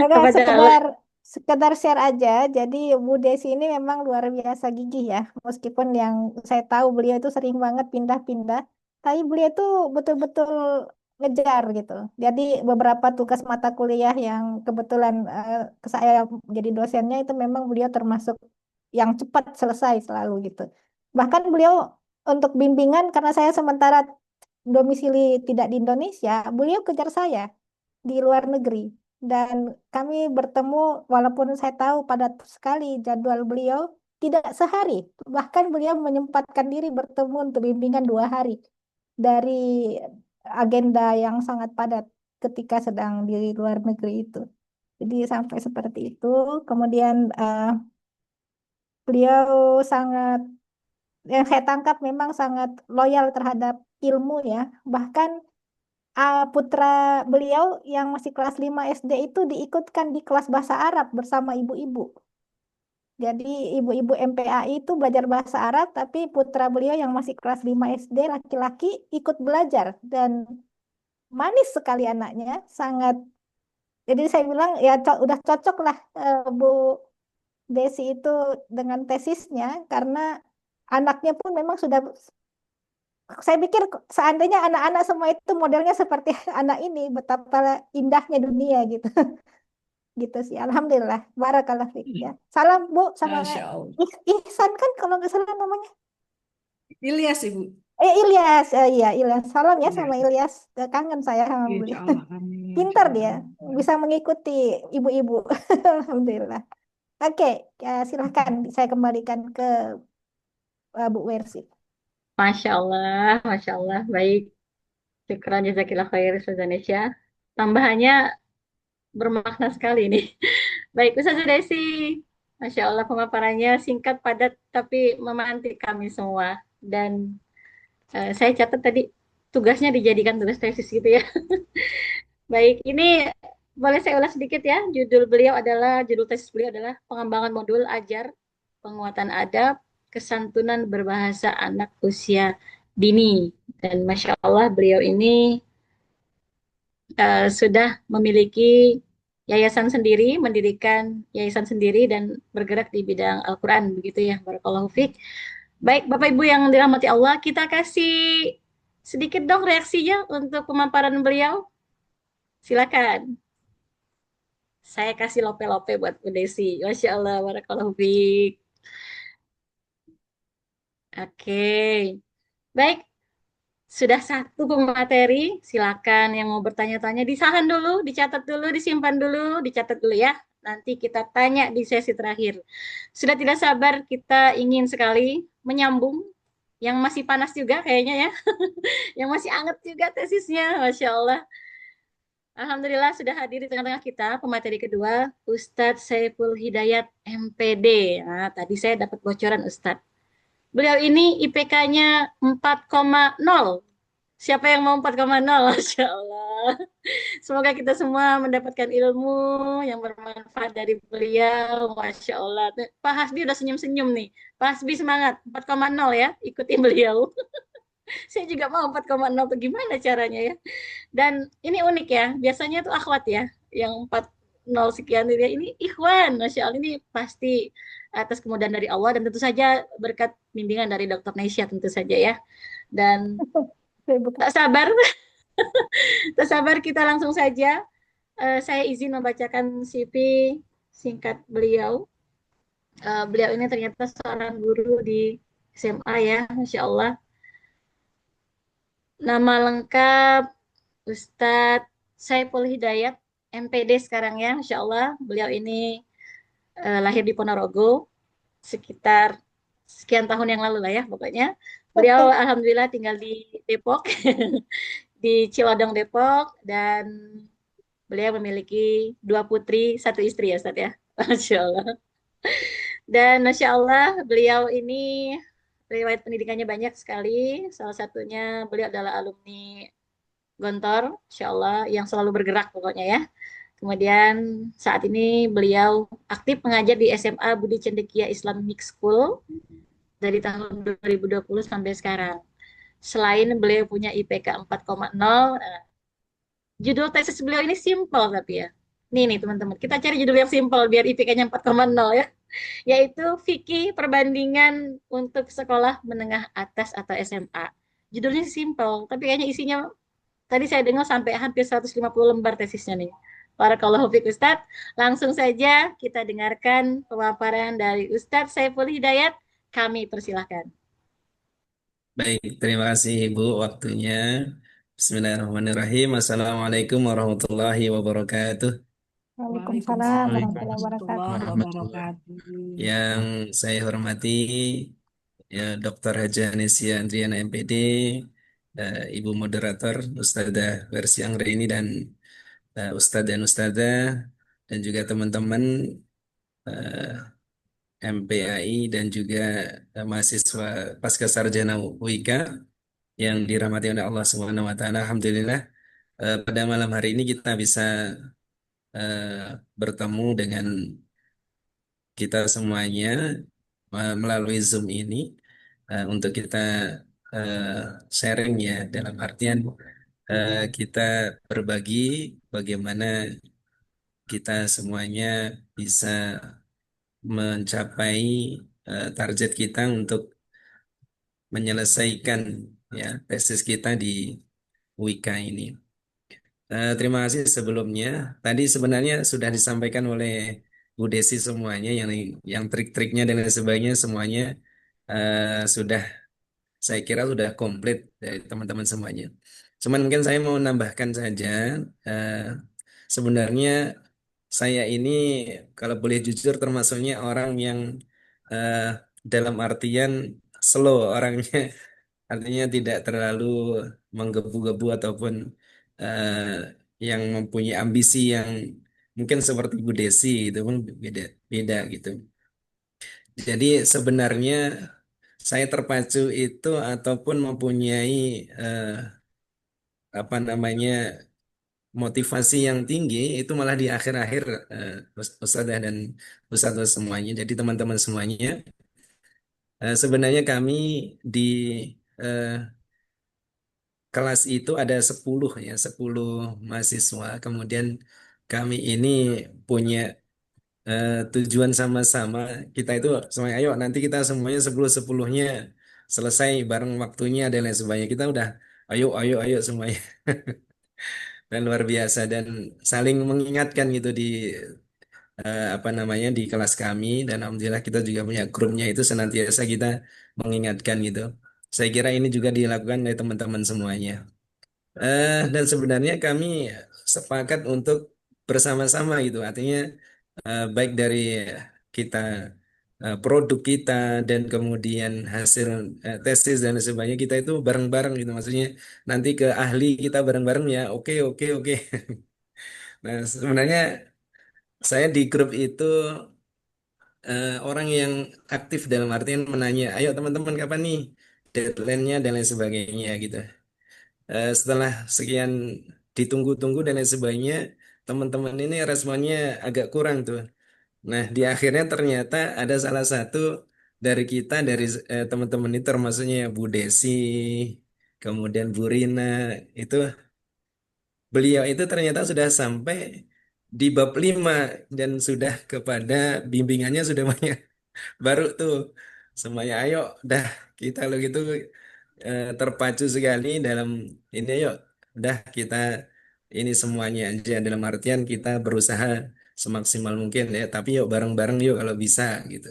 Enggak, Kepada Allah. sekedar share aja. Jadi Bu Desi ini memang luar biasa gigih ya. Meskipun yang saya tahu beliau itu sering banget pindah-pindah, tapi beliau itu betul-betul ngejar gitu. Jadi beberapa tugas mata kuliah yang kebetulan saya jadi dosennya itu memang beliau termasuk yang cepat selesai selalu gitu. Bahkan beliau untuk bimbingan karena saya sementara domisili tidak di Indonesia, beliau kejar saya di luar negeri. Dan kami bertemu walaupun saya tahu padat sekali jadwal beliau, tidak sehari. Bahkan beliau menyempatkan diri bertemu untuk bimbingan 2 hari dari agenda yang sangat padat ketika sedang di luar negeri itu. Jadi sampai seperti itu. Kemudian beliau sangat, yang saya tangkap memang sangat loyal terhadap ilmu ya. Bahkan putra beliau yang masih kelas 5 SD itu diikutkan di kelas bahasa Arab bersama ibu-ibu. Jadi ibu-ibu MPAI itu belajar bahasa Arab, tapi putra beliau yang masih kelas 5 SD laki-laki ikut belajar. Dan manis sekali anaknya, sangat. Jadi saya bilang ya udah cocok lah Bu Desi itu dengan tesisnya, karena anaknya pun memang sudah, saya pikir seandainya anak-anak semua itu modelnya seperti anak ini, betapa indahnya dunia gitu. Gitu sih. Alhamdulillah. Barakallah fiik ya. Salam Bu sama Masya Allah. Ihsan kan kalau nggak salah namanya. Ilyas Ibu. Ilyas. Iya, Ilyas. Salam ya sama Ilyas. Ilyas. Kangen saya sama Insya beliau. Allah. Amin. Insya Pintar dia. Allah. Bisa mengikuti ibu-ibu. Alhamdulillah. Oke, silahkan saya kembalikan ke Bu Wersi. Masya Allah, Masya Allah. Baik. Syukran jazakillah khair, Ustazah Nesya. Tambahannya bermakna sekali nih. Baik, Ustazah Desi. Masya Allah, pemaparannya singkat, padat, tapi memantik kami semua. Dan saya catat tadi tugasnya dijadikan tugas tesis gitu ya. Baik, ini boleh saya ulas sedikit ya. Judul tesis beliau adalah pengembangan modul ajar, penguatan adab, kesantunan berbahasa anak usia dini. Dan Masya Allah beliau ini sudah memiliki yayasan sendiri, mendirikan yayasan sendiri dan bergerak di bidang Al-Quran, begitu ya. Barakallahu fiik. Baik, Bapak Ibu yang dirahmati Allah, kita kasih sedikit dong reaksinya untuk pemaparan beliau. Silakan. Saya kasih lope-lope buat Bu Desi. Masya Allah, barakallahu fiik. Oke. Baik, sudah satu pemateri. Silakan yang mau bertanya-tanya disahan dulu, dicatat dulu, disimpan dulu, dicatat dulu ya. Nanti kita tanya di sesi terakhir. Sudah tidak sabar, kita ingin sekali menyambung yang masih panas juga kayaknya ya. Yang masih anget juga tesisnya, Masya Allah. Alhamdulillah sudah hadir di tengah-tengah kita pemateri kedua, Ustadz Saiful Hidayat MPD. Nah, tadi saya dapat bocoran Ustadz. Beliau ini IPK-nya 4,0. Siapa yang mau 4,0? Masya Allah. Semoga kita semua mendapatkan ilmu yang bermanfaat dari beliau. Masya Allah. Pak Hasbi udah senyum-senyum nih. Pak Hasbi semangat. 4,0 ya. Ikutin beliau. Saya juga mau 4,0 tuh gimana caranya ya. Dan ini unik ya. Biasanya tuh akhwat ya. Yang 4,0 sekian ya. Ini ikhwan. Masya Allah. Ini pasti atas kemudahan dari Allah. Dan tentu saja berkat bimbingan dari Dr. Nesya tentu saja ya. Dan tak sabar. Tak sabar kita langsung saja. Saya izin membacakan CV singkat beliau. Beliau ini ternyata seorang guru di SMA ya, Masya Allah. Nama lengkap Ustadz Saiful Hidayat, MPD sekarang ya, Masya Allah. Beliau ini lahir di Ponorogo sekitar sekian tahun yang lalu lah ya, pokoknya. Beliau alhamdulillah tinggal di Depok, di Cilodong Depok, dan beliau memiliki 2 putri, 1 istri ya, Ustaz ya. Masya Allah. Dan Masya Allah, beliau ini riwayat pendidikannya banyak sekali. Salah satunya beliau adalah alumni Gontor, Masya Allah, yang selalu bergerak pokoknya ya. Kemudian saat ini beliau aktif mengajar di SMA Budi Cendekia Islamic School dari tahun 2020 sampai sekarang. Selain beliau punya IPK 4,0, judul tesis beliau ini simple tapi ya. Nih teman-teman, kita cari judul yang simple biar IPK-nya 4,0 ya. Yaitu Fikih Perbandingan untuk Sekolah Menengah Atas atau SMA. Judulnya simple, tapi kayaknya isinya tadi saya dengar sampai hampir 150 lembar tesisnya nih. Barakallahu fiik Ustadz. Langsung saja kita dengarkan pemaparan dari Ustadz Saiful Hidayat. Kami persilahkan. Baik, terima kasih Ibu waktunya. Bismillahirrahmanirrahim. Assalamualaikum warahmatullahi wabarakatuh. Waalaikumsalam Waalaikumsalam warahmatullahi wabarakatuh. warahmatullahi Warahmatullah. wabarakatuh. Yang saya hormati ya Dr. Haja Nesia Andriana MPD, Ibu Moderator Ustadzah versi Anggreni dan Ustadz dan Ustadzah dan juga teman-teman eh, MPAI dan juga mahasiswa Pasca Sarjana UIK yang dirahmati oleh Allah Subhanahu wa taala. Alhamdulillah pada malam hari ini kita bisa bertemu dengan kita semuanya melalui Zoom ini untuk kita eh, sharing ya dalam artian kita berbagi bagaimana kita semuanya bisa mencapai target kita untuk menyelesaikan ya tesis kita di Wika ini. Terima kasih sebelumnya. Tadi sebenarnya sudah disampaikan oleh Bu Desi semuanya yang trik-triknya dan lain sebagainya semuanya sudah saya kira sudah komplit dari teman-teman semuanya. Cuman mungkin saya mau menambahkan saja eh, sebenarnya saya ini kalau boleh jujur termasuknya orang yang eh, dalam artian slow orangnya. Artinya tidak terlalu menggebu-gebu ataupun eh, yang mempunyai ambisi yang mungkin seperti Bu Desi itu pun beda beda gitu. Jadi sebenarnya saya terpacu itu ataupun mempunyai eh, apa namanya motivasi yang tinggi itu malah di akhir-akhir Ustadzah dan Ustadzah semuanya. Jadi teman-teman semuanya sebenarnya kami di eh, kelas itu ada 10 ya, 10 mahasiswa. Kemudian kami ini punya tujuan sama-sama. Kita itu semuanya, ayo nanti kita semuanya 10-10-nya selesai bareng waktunya dan lain sebagainya. Kita udah ayo ayo ayo semuanya. Dan luar biasa dan saling mengingatkan gitu di apa namanya di kelas kami dan alhamdulillah kita juga punya grupnya itu senantiasa kita mengingatkan gitu. Saya kira ini juga dilakukan oleh teman-teman semuanya. Dan sebenarnya kami sepakat untuk bersama-sama gitu. Artinya baik dari kita produk kita dan kemudian hasil tesis dan sebagainya kita itu bareng-bareng gitu. Maksudnya nanti ke ahli kita bareng-bareng ya. Oke, oke, oke. Nah, sebenarnya saya di grup itu orang yang aktif dalam artian menanya, ayo teman-teman kapan nih deadline-nya dan lain sebagainya gitu. Setelah sekian ditunggu-tunggu dan lain sebagainya, teman-teman ini responnya agak kurang tuh. Nah, di akhirnya ternyata ada salah satu dari kita, dari teman-teman itu termasuknya Bu Desi, kemudian Bu Rina, itu beliau itu ternyata sudah sampai di bab 5 dan sudah kepada bimbingannya sudah banyak. Baru tuh semuanya ayo dah kita lo gitu terpacu sekali dalam ini yuk udah kita ini semuanya aja dalam artian kita berusaha semaksimal mungkin ya tapi yuk bareng-bareng yuk kalau bisa gitu.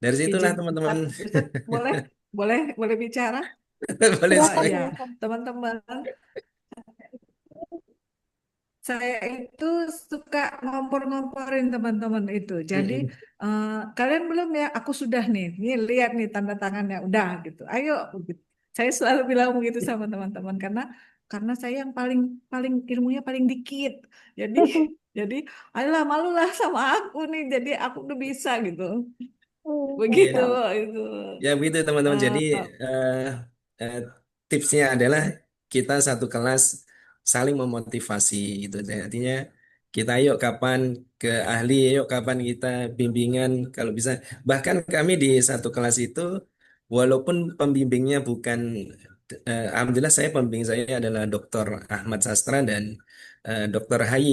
Dari situlah Izin, teman-teman Ustadz, Ustadz, boleh, boleh bicara? boleh Silakan, sekali. Ya, silakan. teman-teman, saya itu suka ngompor-ngomporin teman-teman itu. Jadi Mm-mm. kalian belum ya? Aku sudah nih. Nih lihat nih tanda tangannya udah gitu. Ayo gitu. Saya selalu bilang begitu sama teman-teman karena saya yang paling paling ilmunya paling dikit. Jadi jadi ayolah malulah sama aku nih. Jadi aku udah bisa gitu. Begitu Iya. itu. Ya begitu teman-teman. Jadi Eh, eh, eh, tipsnya adalah kita satu kelas saling memotivasi gitu. Jadi artinya kita yuk kapan ke ahli, yuk kapan kita bimbingan kalau bisa. Bahkan kami di satu kelas itu walaupun pembimbingnya bukan alhamdulillah saya pembimbing saya adalah Dr. Ahmad Sastra dan Dr. Hayi.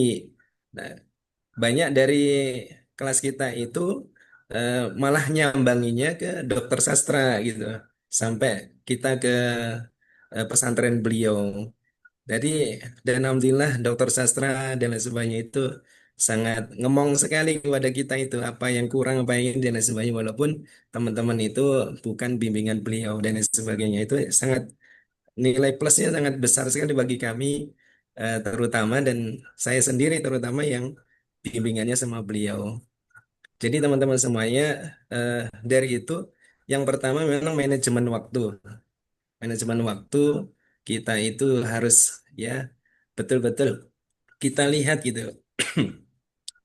Nah, banyak dari kelas kita itu malah nyambanginya ke dokter sastra gitu sampai kita ke pesantren beliau. Jadi dan alhamdulillah dokter sastra dan lain sebagainya itu sangat ngemong sekali kepada kita itu apa yang kurang apa yang ini dan lain sebagainya walaupun teman-teman itu bukan bimbingan beliau dan lain sebagainya itu sangat nilai plusnya sangat besar sekali bagi kami terutama dan saya sendiri terutama yang bimbingannya sama beliau. Jadi teman-teman semuanya eh, dari itu yang pertama memang manajemen waktu. Manajemen waktu kita itu harus ya betul-betul kita lihat gitu.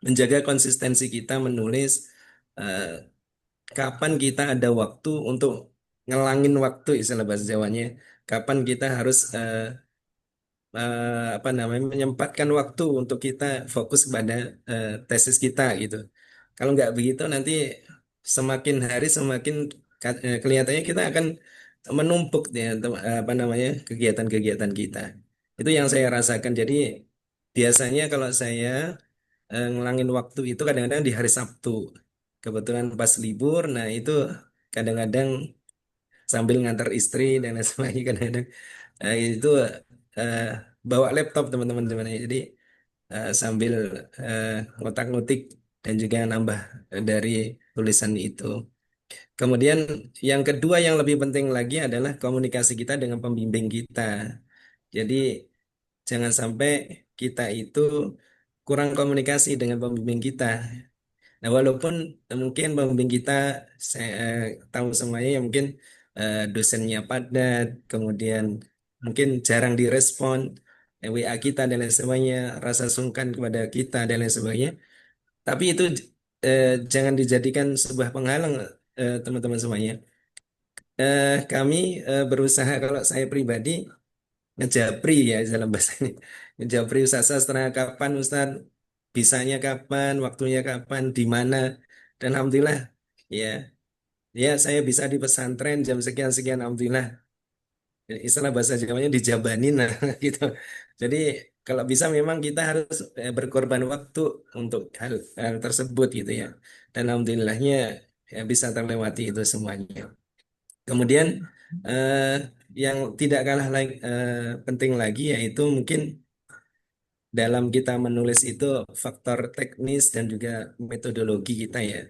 Menjaga konsistensi kita menulis eh, kapan kita ada waktu untuk ngelangin waktu istilah bahasa Jawanya. Kapan kita harus apa namanya menyempatkan waktu untuk kita fokus pada tesis kita gitu. Kalau nggak begitu nanti semakin hari semakin kelihatannya kita akan menumpuk ya apa namanya kegiatan-kegiatan kita. Itu yang saya rasakan. Jadi biasanya kalau saya ngelangin waktu itu kadang-kadang di hari Sabtu. Kebetulan pas libur, nah itu kadang-kadang sambil ngantar istri dan lain sebagainya kadang-kadang itu eh, bawa laptop teman-teman teman-teman. Jadi sambil eh, ngotak-ngotik dan juga nambah dari tulisan itu. Kemudian yang kedua yang lebih penting lagi adalah komunikasi kita dengan pembimbing kita. Jadi jangan sampai kita itu kurang komunikasi dengan pembimbing kita. Nah, walaupun mungkin pembimbing kita saya tahu semuanya ya mungkin dosennya padat, kemudian mungkin jarang direspon WA kita dan lain sebagainya, rasa sungkan kepada kita dan lain sebagainya. Tapi itu eh, jangan dijadikan sebuah penghalang teman-teman semuanya. Kami berusaha kalau saya pribadi ngejapri ya dalam bahasa ini. Ngejapri Ustaz Sastra kapan Ustaz bisanya kapan, waktunya kapan, di mana. Dan alhamdulillah ya, ya saya bisa di pesantren jam sekian-sekian alhamdulillah. istilah bahasa Jawanya dijabanin nah gitu. Jadi kalau bisa memang kita harus berkorban waktu untuk hal tersebut gitu ya. Dan alhamdulillahnya ya bisa terlewati itu semuanya. Kemudian eh, yang tidak kalah penting lagi yaitu mungkin dalam kita menulis itu faktor teknis dan juga metodologi kita ya.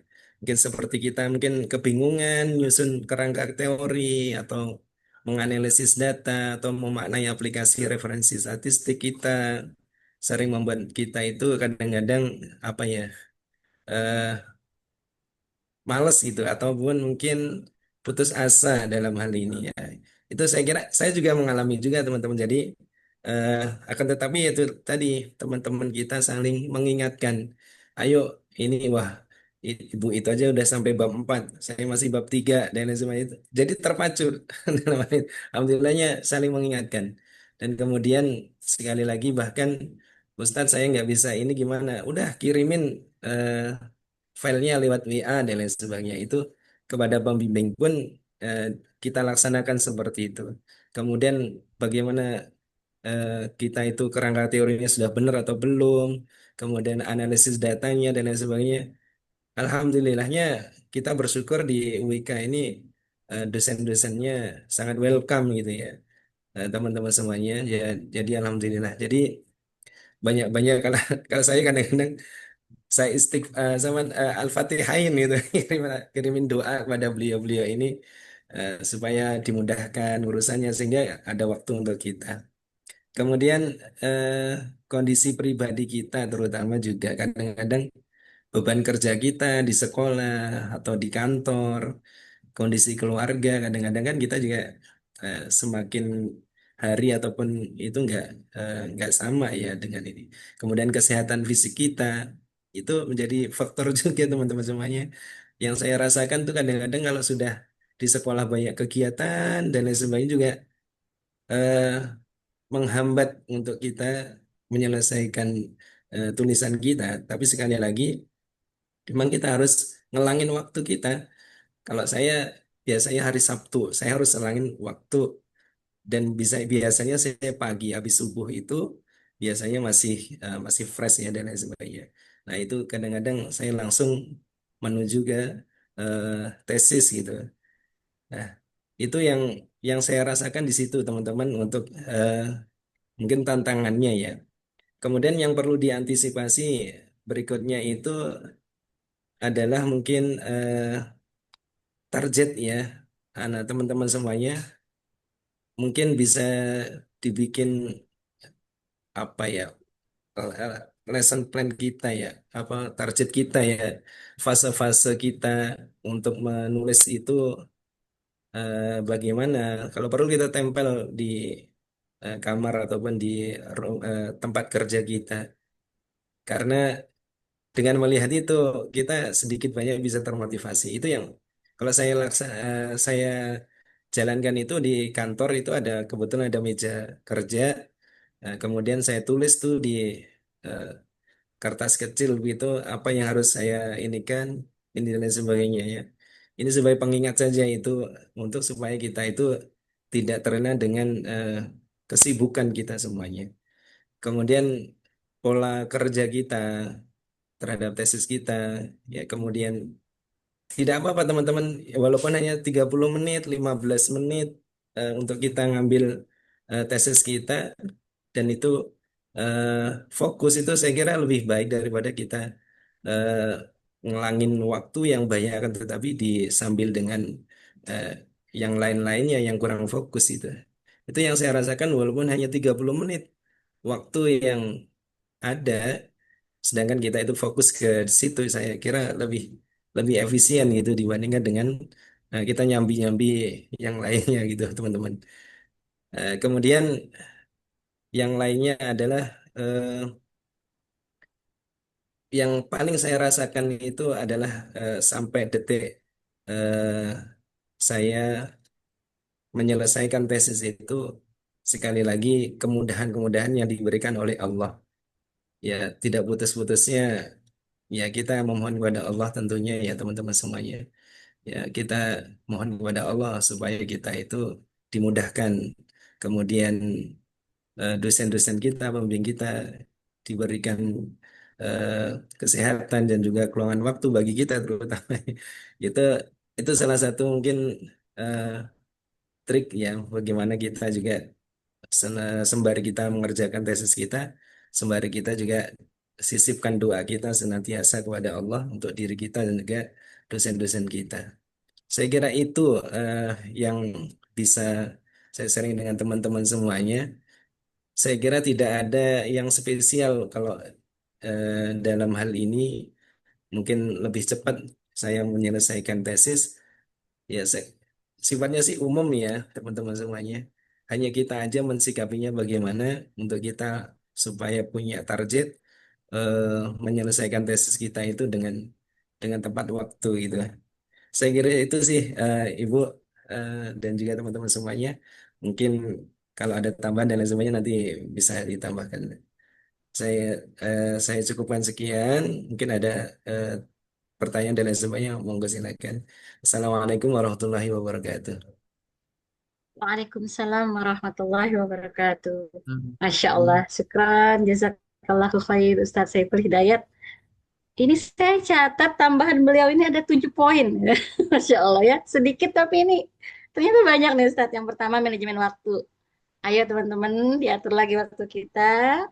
Mungkin seperti kita mungkin kebingungan nyusun kerangka teori atau menganalisis data atau memaknai aplikasi referensi statistik kita sering membuat kita itu kadang-kadang apa ya eh, males gitu ataupun mungkin putus asa dalam hal ini ya. Itu saya kira saya juga mengalami juga teman-teman. Jadi eh, akan tetapi itu tadi teman-teman kita saling mengingatkan, ayo ini wah ibu itu aja udah sampai bab 4 saya masih bab 3 dan lain sebagainya itu. Jadi terpacu dalam hal ini. Alhamdulillahnya saling mengingatkan. Dan kemudian sekali lagi bahkan Ustadz saya nggak bisa ini gimana? Udah kirimin filenya lewat WA dan lain sebagainya itu kepada pembimbing pun eh, kita laksanakan seperti itu. Kemudian bagaimana eh, kita itu kerangka teorinya sudah benar atau belum, kemudian analisis datanya dan lain sebagainya. Alhamdulillahnya kita bersyukur di UIK ini dosen-dosennya sangat welcome gitu ya. Teman-teman semuanya ya, jadi alhamdulillah. Jadi banyak-banyak kalau kalau saya kadang-kadang saya sama Al-Fatihain gitu kirimin doa kepada beliau-beliau ini supaya dimudahkan urusannya sehingga ada waktu untuk kita. Kemudian eh, kondisi pribadi kita terutama juga kadang-kadang beban kerja kita di sekolah atau di kantor, kondisi keluarga kadang-kadang kan kita juga semakin hari ataupun itu nggak sama ya dengan ini. Kemudian kesehatan fisik kita itu menjadi faktor juga teman-teman semuanya. Yang saya rasakan tuh kadang-kadang kalau sudah di sekolah banyak kegiatan dan lain sebagainya juga eh, menghambat untuk kita menyelesaikan tulisan kita. Tapi sekali lagi, memang kita harus ngelangin waktu kita. Kalau saya biasanya hari Sabtu, saya harus selangin waktu dan biasanya saya pagi habis subuh itu biasanya masih fresh ya dan lain sebagainya. Nah, itu kadang-kadang saya langsung menuju ke eh, tesis gitu. Nah, itu yang saya rasakan di situ teman-teman untuk mungkin tantangannya ya. Kemudian yang perlu diantisipasi berikutnya itu adalah mungkin target ya anak teman-teman semuanya mungkin bisa dibikin apa ya eh, lesson plan kita ya apa target kita ya fase-fase kita untuk menulis itu bagaimana kalau perlu kita tempel di kamar ataupun di tempat kerja kita karena dengan melihat itu kita sedikit banyak bisa termotivasi itu yang kalau saya jalankan itu di kantor itu ada kebetulan ada meja kerja. Kemudian saya tulis tuh di eh, kertas kecil gitu apa yang harus saya inikan ini dan lain sebagainya ya. Ini sebagai pengingat saja itu untuk supaya kita itu tidak terlena dengan kesibukan kita semuanya. Kemudian pola kerja kita terhadap tesis kita ya kemudian tidak apa-apa teman-teman walaupun hanya 30 menit, 15 menit untuk kita ngambil tesis kita dan itu eh, fokus itu saya kira lebih baik daripada kita eh, ngelangin waktu yang banyak akan tetapi disambil dengan eh, yang lain-lainnya yang kurang fokus itu. Itu yang saya rasakan walaupun hanya 30 menit waktu yang ada sedangkan kita itu fokus ke situ saya kira lebih lebih efisien gitu dibandingkan dengan kita nyambi-nyambi yang lainnya gitu teman-teman. Kemudian yang lainnya adalah yang paling saya rasakan itu adalah sampai detik eh, saya menyelesaikan tesis itu sekali lagi kemudahan-kemudahan yang diberikan oleh Allah. Ya, tidak putus-putusnya ya kita memohon kepada Allah tentunya ya teman-teman semuanya. Ya, kita mohon kepada Allah supaya kita itu dimudahkan kemudian dosen-dosen kita, pembimbing kita diberikan eh, kesehatan dan juga keluangan waktu bagi kita terutama. Itu itu salah satu mungkin eh, trik ya bagaimana kita juga sembari kita mengerjakan tesis kita, sembari kita juga sisipkan doa kita senantiasa kepada Allah untuk diri kita dan juga dosen-dosen kita. Saya kira itu eh, yang bisa saya sharing dengan teman-teman semuanya. Saya kira tidak ada yang spesial kalau dalam hal ini mungkin lebih cepat saya menyelesaikan tesis. Ya, sifatnya sih umum ya, teman-teman semuanya. Hanya kita aja mensikapinya bagaimana untuk kita supaya punya target eh, menyelesaikan tesis kita itu dengan tepat waktu gitu. Saya kira itu sih Ibu eh, dan juga teman-teman semuanya. Mungkin kalau ada tambahan dan lain sebagainya nanti bisa ditambahkan. Saya saya cukupkan sekian. Mungkin ada eh, pertanyaan dan lain sebagainya. Monggo silakan. Assalamualaikum warahmatullahi wabarakatuh. Waalaikumsalam warahmatullahi wabarakatuh. Hmm. Masya Allah, syukran, jazakallahu khair Ustadz Saiful Hidayat. Ini saya catat tambahan beliau ini ada 7 poin. Masya Allah ya, sedikit tapi ini ternyata banyak nih Ustadz. Yang pertama manajemen waktu. Ayo teman-teman diatur lagi waktu kita,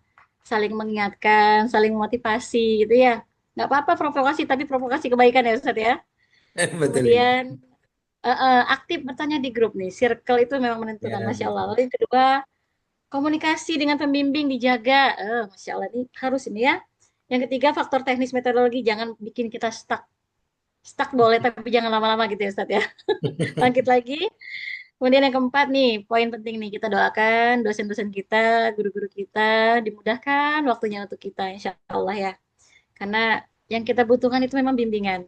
saling mengingatkan, saling motivasi gitu ya. Nggak apa-apa provokasi, tapi provokasi kebaikan ya Ustadz ya. Betul ini. Kemudian aktif bertanya di grup nih. Circle itu memang menentukan, Ya, Masya Allah. betul. Lalu yang kedua, komunikasi dengan pembimbing dijaga. Masya Allah, ini harus ini ya. Yang ketiga, faktor teknis metodologi. Jangan bikin kita stuck. Stuck boleh, tapi jangan lama-lama gitu ya, Ustadz ya. Bangkit lagi. Kemudian yang keempat nih, poin penting nih. Kita doakan dosen-dosen kita, guru-guru kita, dimudahkan waktunya untuk kita, Insya Allah ya. Karena yang kita butuhkan itu memang bimbingan.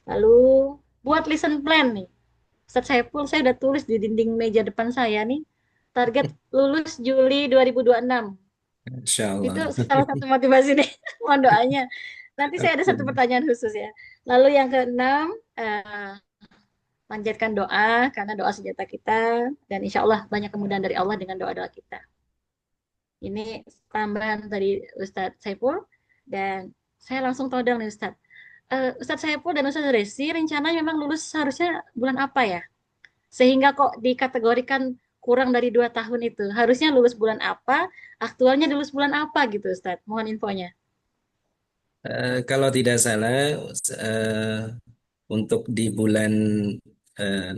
Lalu, buat listen plan nih. Ustadz Saiful, saya udah tulis di dinding meja depan saya nih, target lulus Juli 2026. Insya Itu Allah. salah satu motivasi nih, mohon doanya. Nanti saya ada satu pertanyaan khusus ya. Lalu yang keenam, panjatkan doa, karena doa senjata kita, dan insya Allah banyak kemudahan dari Allah dengan doa-doa kita. Ini tambahan dari Ustadz Saiful, dan saya langsung todang nih Ustadz. Ustadz Saiful dan Ustadz Resi, rencana memang lulus seharusnya bulan apa ya? Sehingga kok dikategorikan kurang dari 2 tahun itu. Harusnya lulus bulan apa, aktualnya lulus bulan apa gitu Ustadz. Mohon infonya. Kalau tidak salah, eh, untuk di bulan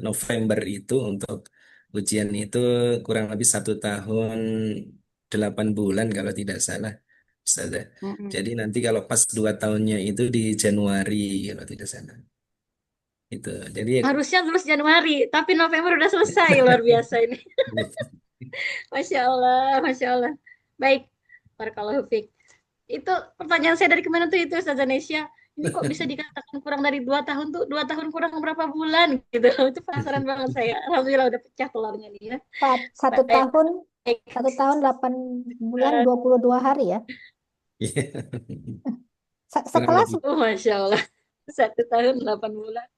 November itu untuk ujian itu kurang lebih 1 tahun 8 bulan kalau tidak salah. Ustazah. Mm-mm. Jadi nanti kalau pas 2 tahunnya itu di Januari kalau tidak salah. Itu. Jadi Harusnya lulus Januari, tapi November udah selesai. Luar biasa ini. Masya Allah, Masya Allah. Baik, Barakallahu Fiik. Itu pertanyaan saya dari kemarin tuh itu Ustazah Nesya. Ini kok bisa dikatakan kurang dari 2 tahun tuh, 2 tahun kurang berapa bulan gitu. Itu penasaran banget saya. Alhamdulillah udah pecah telurnya nih ya. Satu Baik. tahun, 1 tahun 8 bulan 22 hari ya. kurang Sekelas lebih. Masya Allah. 1 tahun 8 bulan.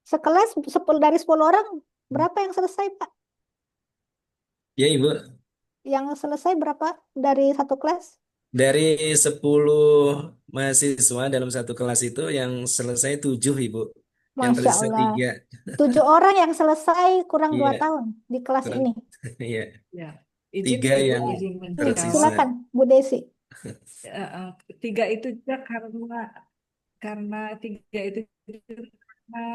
sekelas 10 dari 10 orang berapa yang selesai, Pak? Ya Ibu, Yang selesai berapa dari satu kelas? dari 10 mahasiswa dalam satu kelas itu yang selesai 7 Ibu, yang Masya tersisa Allah. 3. 7 orang yang selesai kurang 2 Iya, tahun di kelas kurang. ini. Iya, Ya, izin 3 Ibu yang izin tersisa. menjawab. Silakan, Bu Desi. Eh, eh, Tiga itu juga karena tiga itu juga karena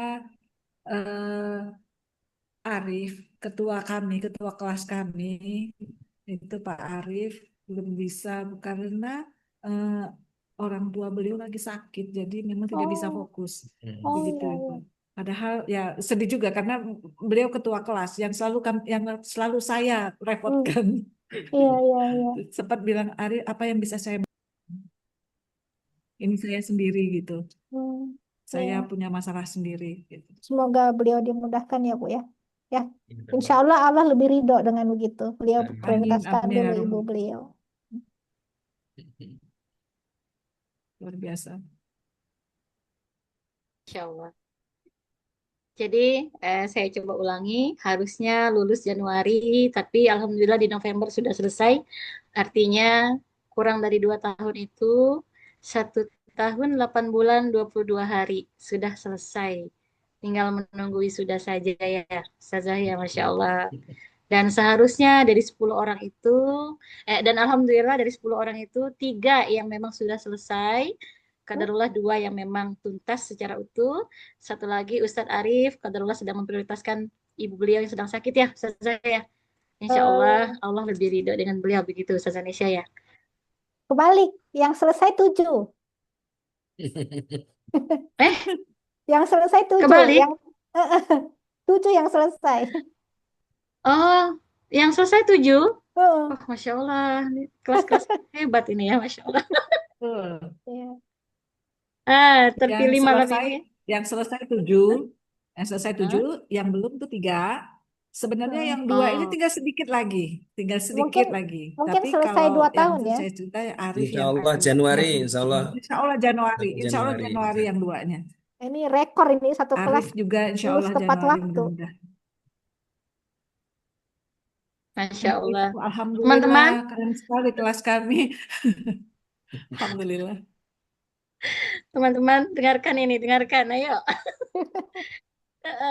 eh, Arif, ketua kelas kami, itu Pak Arif belum bisa karena eh, orang tua beliau lagi sakit, jadi memang tidak bisa Oh, fokus. oh Begitu, iya, Ibu. iya. Padahal ya sedih juga karena beliau ketua kelas yang selalu saya Hmm, repotkan. iya, iya, iya. Sempat bilang Arif, apa yang bisa saya ini saya sendiri gitu. Hmm, Saya iya. punya masalah sendiri gitu. Semoga beliau dimudahkan ya, Bu ya. Ya, insya Iya. Allah Allah lebih ridho dengan begitu. Beliau Amin, prioritaskan amin dulu ya ibu Robbal. beliau. Luar biasa. Insya Allah. Jadi saya coba ulangi, harusnya lulus Januari, tapi alhamdulillah di November sudah selesai. Artinya kurang dari 2 tahun itu 1 tahun 8 bulan 22 hari sudah selesai. Tinggal menunggu wisuda saja ya, Ustazah ya, Masya Allah. Dan seharusnya dari 10 orang itu, dan alhamdulillah dari 10 orang itu 3 yang memang sudah selesai, kadarullah 2 yang memang tuntas secara utuh, satu lagi Ustadz Arif, kadarullah sedang memprioritaskan ibu beliau yang sedang sakit ya, Ustazah ya. Insya Allah, Eh, Allah lebih ridho dengan beliau begitu, Ustazah Nesya ya. Kebalik, yang selesai 7. Eh, Yang selesai 7. kebalik. Yang 7 yang selesai. Oh, yang selesai 7. Heeh, Oh, Masya Allah. Ini kelas-kelas hebat ini ya, Masya Allah. Betul. iya. Yang Terpilih malam selesai, ini. yang selesai 7, yang selesai Hah? 7, yang belum tuh 3. Sebenarnya Heeh. yang 2 ini Oh, tinggal Mungkin sedikit lagi. mungkin Tapi selesai kalau 2 yang tahun ya. saya cerita Arif Insya yang Allah akan Januari, yang Insya Allah Insya Allah Januari. Januari yang 2-nya. Ini rekor ini satu kelas Arif juga Insya lulus Allah tepat Januari waktu. mudah-mudahan. Masya Allah. Itu Alhamdulillah Teman-teman, keren sekali kelas kami. Alhamdulillah. teman-teman, dengarkan ini, dengarkan. Ayo.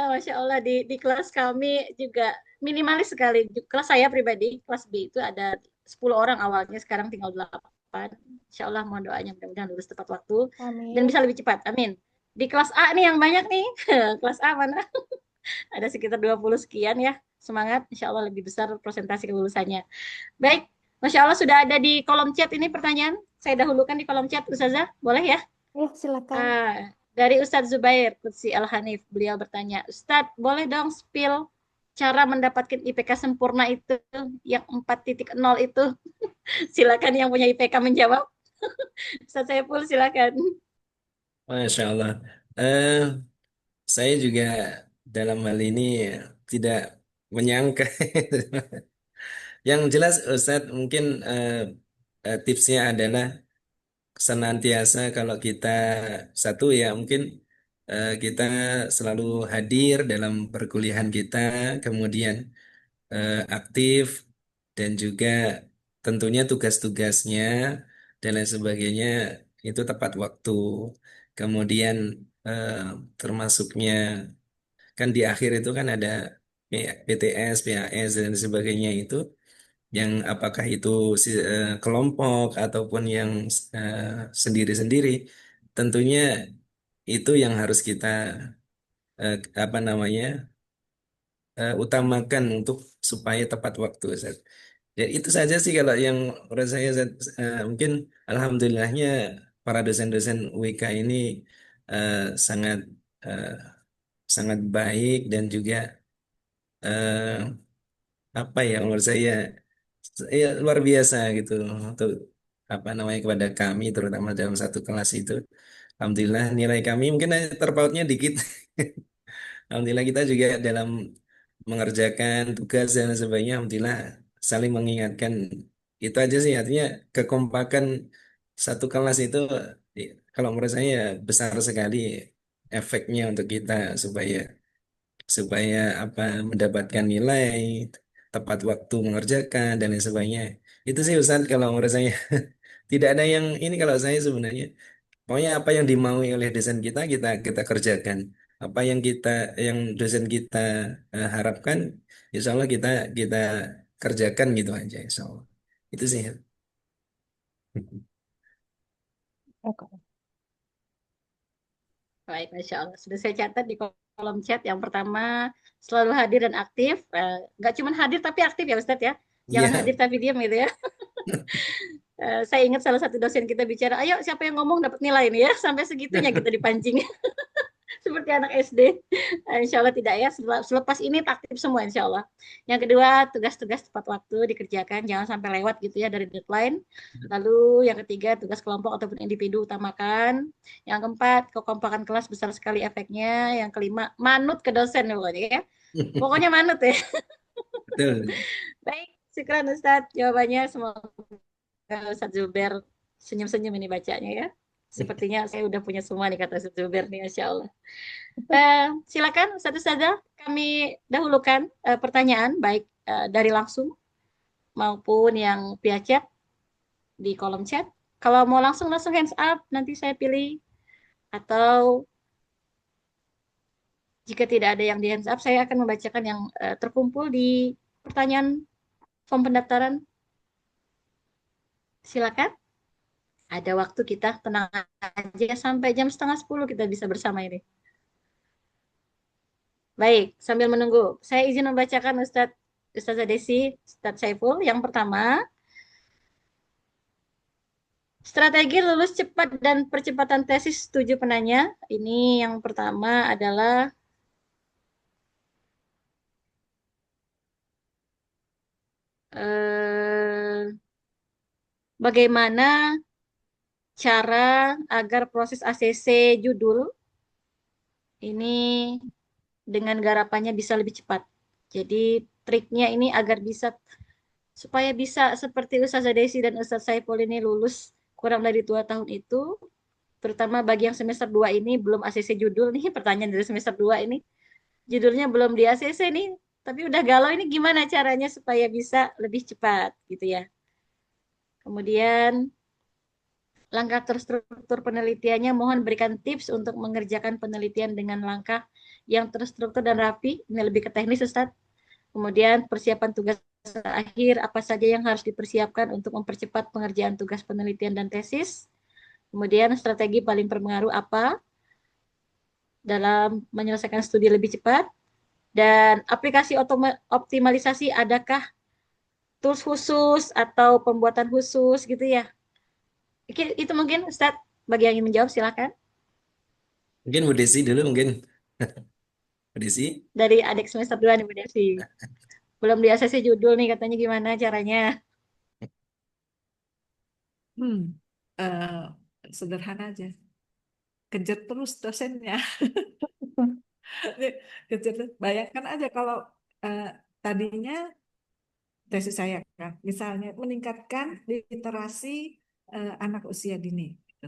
Masya Allah, di kelas kami juga minimalis sekali. Di kelas saya pribadi, kelas B itu ada 10 orang awalnya, sekarang tinggal 8. Insya Allah, mohon doanya mudah-mudahan lulus tepat waktu dan Amin. bisa lebih cepat. Amin. Di kelas A nih yang banyak nih. Kelas A mana? Ada sekitar 20 sekian ya. Semangat, insya Allah lebih besar presentasi kelulusannya. Baik, Masya Allah sudah ada di kolom chat ini pertanyaan. Saya dahulukan di kolom chat, Ustazah. Boleh ya? Ya, silakan. Dari Ustadz Zubair Qudsi Al-Hanif, beliau bertanya, Ustadz, boleh dong spill cara mendapatkan IPK sempurna itu, yang 4.0 itu? Silakan yang punya IPK menjawab. Ustadz Saiful, silakan. Masya Allah. Eh, saya juga dalam hal ini tidak menyangka. Yang jelas Ustadz mungkin tipsnya adalah senantiasa kalau kita satu ya mungkin kita selalu hadir dalam perkuliahan kita, kemudian aktif dan juga tentunya tugas-tugasnya dan lain sebagainya itu tepat waktu. Kemudian eh, termasuknya kan di akhir itu kan ada PTS, PAS dan sebagainya itu yang apakah itu kelompok ataupun yang eh, sendiri-sendiri, tentunya itu yang harus kita apa namanya utamakan untuk supaya tepat waktu, Ustaz. Ya itu saja sih kalau yang menurut saya Ustaz. Mungkin alhamdulillahnya para dosen-dosen WK ini eh, sangat eh, sangat baik dan juga eh, apa ya menurut saya ya, luar biasa gitu untuk apa namanya kepada kami terutama dalam satu kelas itu. Alhamdulillah nilai kami mungkin terpautnya dikit. Alhamdulillah kita juga dalam mengerjakan tugas dan sebagainya, alhamdulillah saling mengingatkan. Itu aja sih artinya kekompakan satu kelas itu kalau menurut saya besar sekali efeknya untuk kita supaya supaya apa mendapatkan nilai tepat waktu mengerjakan dan lain sebagainya. Itu sih Ustaz kalau menurut saya. Tidak ada yang ini kalau saya sebenarnya. Pokoknya apa yang dimaui oleh dosen kita kita kerjakan. Apa yang dosen kita harapkan, insya Allah kita kerjakan gitu aja, insya Allah. Itu sih. Oke. Baik, Masya Allah. Sudah saya catat di kolom chat. Yang pertama, selalu hadir dan aktif. Nggak cuma hadir tapi aktif ya Ustadz ya. Jangan Iya, hadir tapi diam gitu ya. Saya ingat salah satu dosen kita bicara, ayo siapa yang ngomong dapat nilai ini ya. Sampai segitunya kita dipancing. Seperti anak SD. Insya Allah tidak ya. Selepas ini aktif semua insya Allah. Yang kedua, tugas-tugas tepat waktu dikerjakan. Jangan sampai lewat gitu ya dari deadline. Lalu yang ketiga, tugas kelompok ataupun individu utamakan. Yang keempat, kekompakan kelas besar sekali efeknya. Yang kelima, manut ke dosen pokoknya ya. Pokoknya manut ya. betul. Baik, syukran Ustadz. Jawabannya semoga Ustadz Zuber senyum-senyum ini bacanya ya. Sepertinya saya udah punya semua nih kata Ustaz Zubair nih, Masya Allah. Silakan satu saja kami dahulukan pertanyaan baik dari langsung maupun yang via chat di kolom chat. Kalau mau langsung langsung hands up nanti saya pilih, atau jika tidak ada yang di hands up saya akan membacakan yang terkumpul di pertanyaan form pendaftaran. Silakan. Ada waktu kita, tenang aja, sampai jam setengah 10 kita bisa bersama ini. Baik, sambil menunggu, saya izin membacakan Ustazah Desi, Ustadz Saiful. Yang pertama, strategi lulus cepat dan percepatan tesis setuju penanya. Ini yang pertama adalah eh, bagaimana cara agar proses ACC judul ini dengan garapannya bisa lebih cepat. Jadi triknya ini agar bisa, supaya bisa seperti Ustazah Desi dan Ustadz Saiful ini lulus kurang dari 2 tahun itu, terutama bagi yang semester 2 ini belum ACC judul nih, pertanyaan dari semester 2 ini, judulnya belum di ACC nih, tapi udah galau ini gimana caranya supaya bisa lebih cepat gitu ya. Kemudian langkah terstruktur penelitiannya, mohon berikan tips untuk mengerjakan penelitian dengan langkah yang terstruktur dan rapi. Ini lebih ke teknis, Ustadz. Kemudian persiapan tugas akhir, apa saja yang harus dipersiapkan untuk mempercepat pengerjaan tugas penelitian dan tesis. Kemudian strategi paling berpengaruh apa dalam menyelesaikan studi lebih cepat. Dan aplikasi optimalisasi, adakah tools khusus atau pembuatan khusus gitu ya. Itu mungkin Ustadz, bagi yang ingin menjawab silakan. Mungkin Bu Desi dulu mungkin. Bu Desi. Dari adik semester 2 nih Bu Desi. Belum di ACC judul nih, katanya gimana caranya? Hmm, eh, sederhana aja. Kejar terus dosennya. Kejar terus. Bayangkan aja kalau eh, tadinya tesis saya kan, misalnya meningkatkan literasi anak usia dini. Gitu.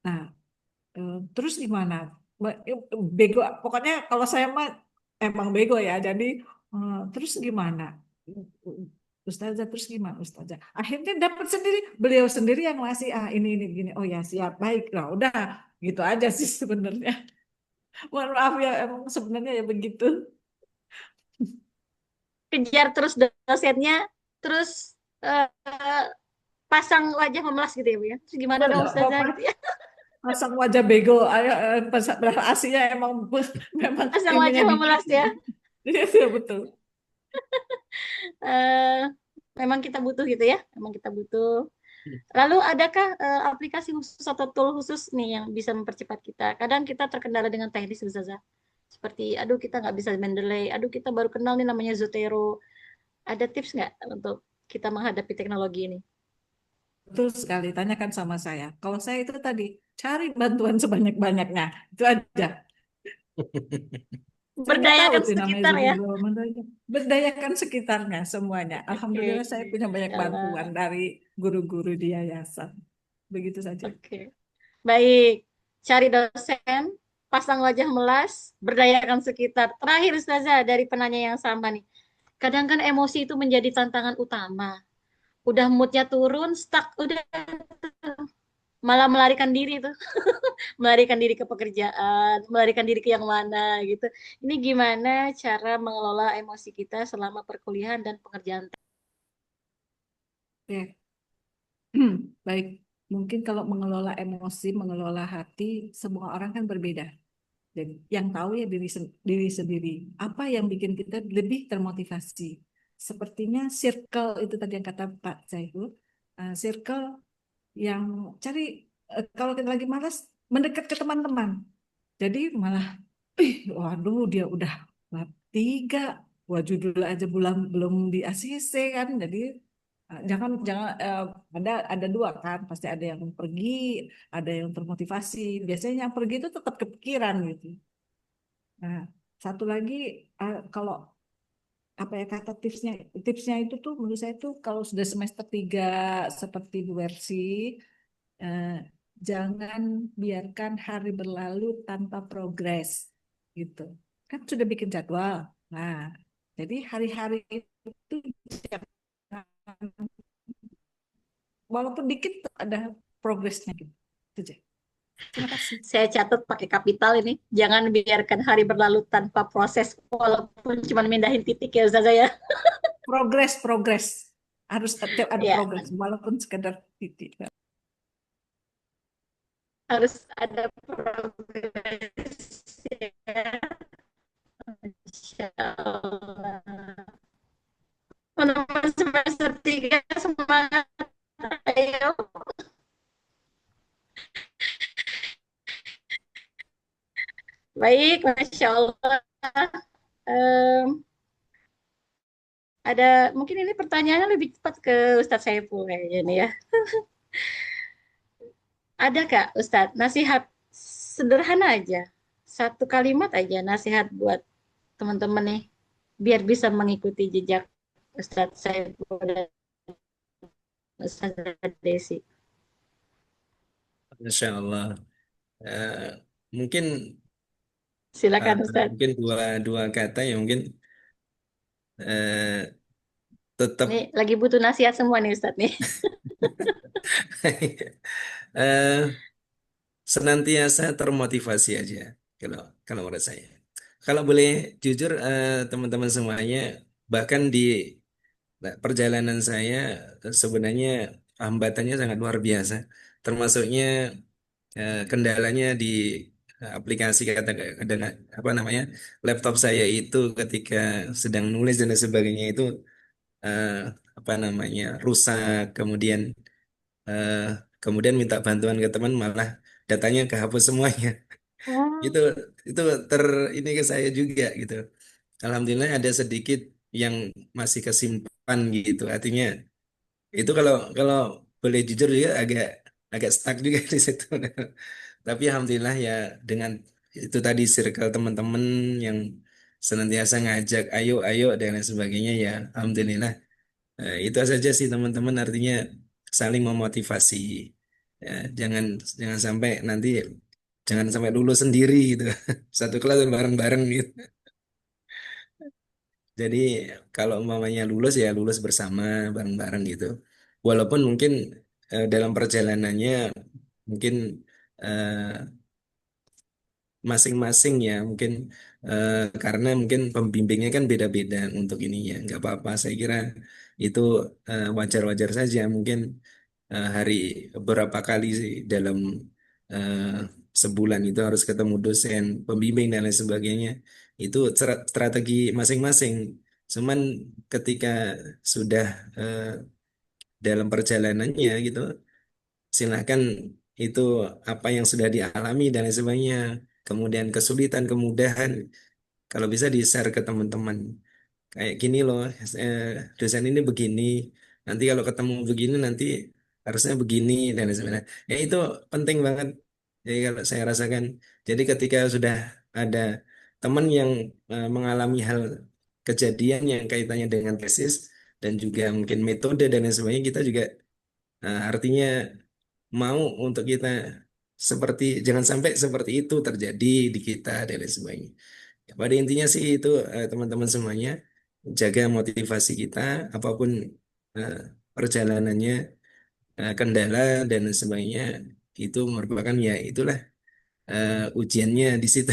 Nah, terus gimana? Bego, pokoknya kalau saya mah emang bego ya. Jadi terus gimana? Ustazah terus gimana Ustazah? Akhirnya dapat sendiri, beliau sendiri yang ngasih ini gini. Oh ya siap, baik lah, udah gitu aja sih sebenarnya. Mohon maaf ya, emang sebenarnya ya begitu. Kejar terus dosennya, terus eh, pasang wajah memelas gitu ya Bu ya. Terus gimana dong Ustazah Bapak gitu ya? pasang wajah bego, ayo aslinya emang memang Pasang ilmunya wajah dikit. memelas ya. Iya betul. Eh, memang kita butuh gitu ya. Memang kita butuh. Lalu adakah aplikasi khusus atau tool khusus nih yang bisa mempercepat kita? Kadang kita terkendala dengan teknis Ustazah. Seperti, aduh kita nggak bisa mendelay, aduh kita baru kenal nih namanya Zotero. Ada tips nggak untuk kita menghadapi teknologi ini? Betul sekali, tanyakan sama saya. Kalau saya itu tadi, cari bantuan sebanyak-banyaknya. Itu aja. Saya nggak tahu Berdayakan tuh namanya sekitar ya. Zubiro. Berdayakan sekitarnya semuanya. Oke, Alhamdulillah saya punya banyak bantuan jalan. dari guru-guru di yayasan. Begitu saja. Oke, baik. Cari dosen, pasang wajah melas, berdayakan sekitar. Terakhir Ustazah dari penanya yang sama nih. Kadang kan emosi itu menjadi tantangan utama. Udah moodnya turun, stuck, udah malah melarikan diri tuh. Melarikan diri ke pekerjaan, melarikan diri ke yang mana gitu. Ini gimana cara mengelola emosi kita selama perkuliahan dan pengerjaan? Oke. Baik. Mungkin kalau mengelola emosi, mengelola hati, semua orang kan berbeda. Jadi yang tahu ya diri sendiri. Apa yang bikin kita lebih termotivasi? Sepertinya circle itu tadi yang kata Pak Zaihul, circle yang cari kalau kita lagi malas mendekat ke teman-teman. Jadi malah, waduh dia udah bab 3, wah judul aja belum di ACC kan. Jadi jangan jangan ada dua kan, pasti ada yang pergi, ada yang termotivasi. Biasanya yang pergi itu tetap kepikiran gitu. Nah, satu lagi kalau apa ya kata tipsnya itu tuh menurut saya tuh kalau sudah semester 3 seperti Bu Wersi, eh, jangan biarkan hari berlalu tanpa progres gitu. Kan sudah bikin jadwal. Nah, jadi hari-hari itu jangan, walaupun dikit ada progresnya gitu. Itu aja. Terima kasih. Saya catat pakai kapital ini. Jangan biarkan hari berlalu tanpa proses, walaupun cuma mindahin titik ya Ustazah ya. Progres, progres. Harus tetap ada Ya, progres, walaupun sekedar titik. harus ada progres ya. Insya Allah. Teman-teman semester 3 semangat. Ayo. Baik, Masya Allah. Em, ada mungkin ini pertanyaannya lebih cepat ke Ustadz Saiful kayaknya nih ya. Ada Kak Ustadz nasihat sederhana aja, satu kalimat aja nasihat buat teman-teman nih, biar bisa mengikuti jejak Ustadz Saiful dan Ustadz Desi. Masya Allah. Eh, mungkin Silakan Ustadz. mungkin dua dua kata yang mungkin eh, tetap Nih lagi butuh nasihat semua nih Ustadz nih. eh, senantiasa termotivasi aja kalau kalau menurut saya. Kalau boleh jujur teman-teman semuanya, bahkan di perjalanan saya sebenarnya hambatannya sangat luar biasa. Termasuknya kendalanya di aplikasi kata kadang apa namanya laptop saya itu ketika sedang nulis dan lain sebagainya itu eh, apa namanya rusak, eh, kemudian minta bantuan ke teman malah datanya kehapus semuanya. Oh. itu itu ini ke saya juga gitu. Alhamdulillah ada sedikit yang masih kesimpan gitu. Artinya itu kalau kalau boleh jujur juga agak agak stuck juga di situ. Tapi alhamdulillah ya dengan itu tadi circle teman-teman yang senantiasa ngajak ayo ayo dan lain sebagainya ya alhamdulillah. Itu saja sih teman-teman artinya saling memotivasi. Ya, jangan jangan sampai nanti jangan sampai lulus sendiri gitu. Satu kelas bareng-bareng gitu. Jadi kalau umpamanya lulus ya lulus bersama bareng-bareng gitu. Walaupun mungkin dalam perjalanannya mungkin eh, masing-masing ya mungkin karena mungkin pembimbingnya kan beda-beda untuk ini ya nggak apa-apa saya kira itu wajar-wajar saja mungkin hari beberapa kali sih dalam eh, sebulan itu harus ketemu dosen pembimbing dan lain sebagainya itu strategi masing-masing cuman ketika sudah eh, dalam perjalanannya gitu silahkan itu apa yang sudah dialami dan lain sebagainya kemudian kesulitan kemudahan kalau bisa di-share ke teman-teman kayak gini loh eh, dosen ini begini nanti kalau ketemu begini nanti harusnya begini dan lain sebagainya ya itu penting banget jadi kalau saya rasakan jadi ketika sudah ada teman yang mengalami hal kejadian yang kaitannya dengan tesis dan juga mungkin metode dan lain sebagainya kita juga artinya mau untuk kita seperti jangan sampai seperti itu terjadi di kita dan lain sebagainya. Ya, pada intinya sih itu teman-teman semuanya jaga motivasi kita apapun eh, perjalanannya kendala dan sebagainya itu merupakan ya itulah ujiannya di situ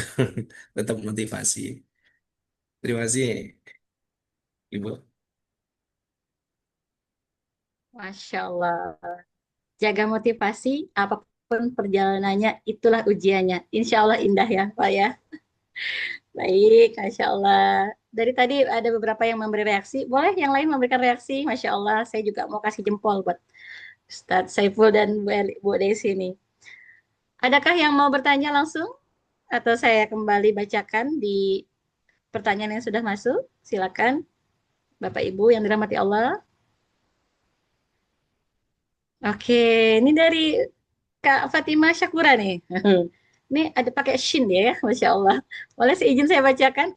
tetap motivasi. Terima kasih Ibu. Masya Allah. Jaga motivasi, apapun perjalanannya, itulah ujiannya. Insya Allah indah ya, Pak ya. Baik, Masya Allah. Dari tadi ada beberapa yang memberi reaksi. Boleh yang lain memberikan reaksi? Masya Allah, saya juga mau kasih jempol buat Ustadz Saiful dan Bu Desi ini. Adakah yang mau bertanya langsung? Atau saya kembali bacakan di pertanyaan yang sudah masuk? Silakan, Bapak Ibu yang dirahmati Allah. Oke, ini dari Kak Fatimah Syakura nih. Ini ada pakai shin dia ya, Masya Allah. Boleh seizin saya bacakan?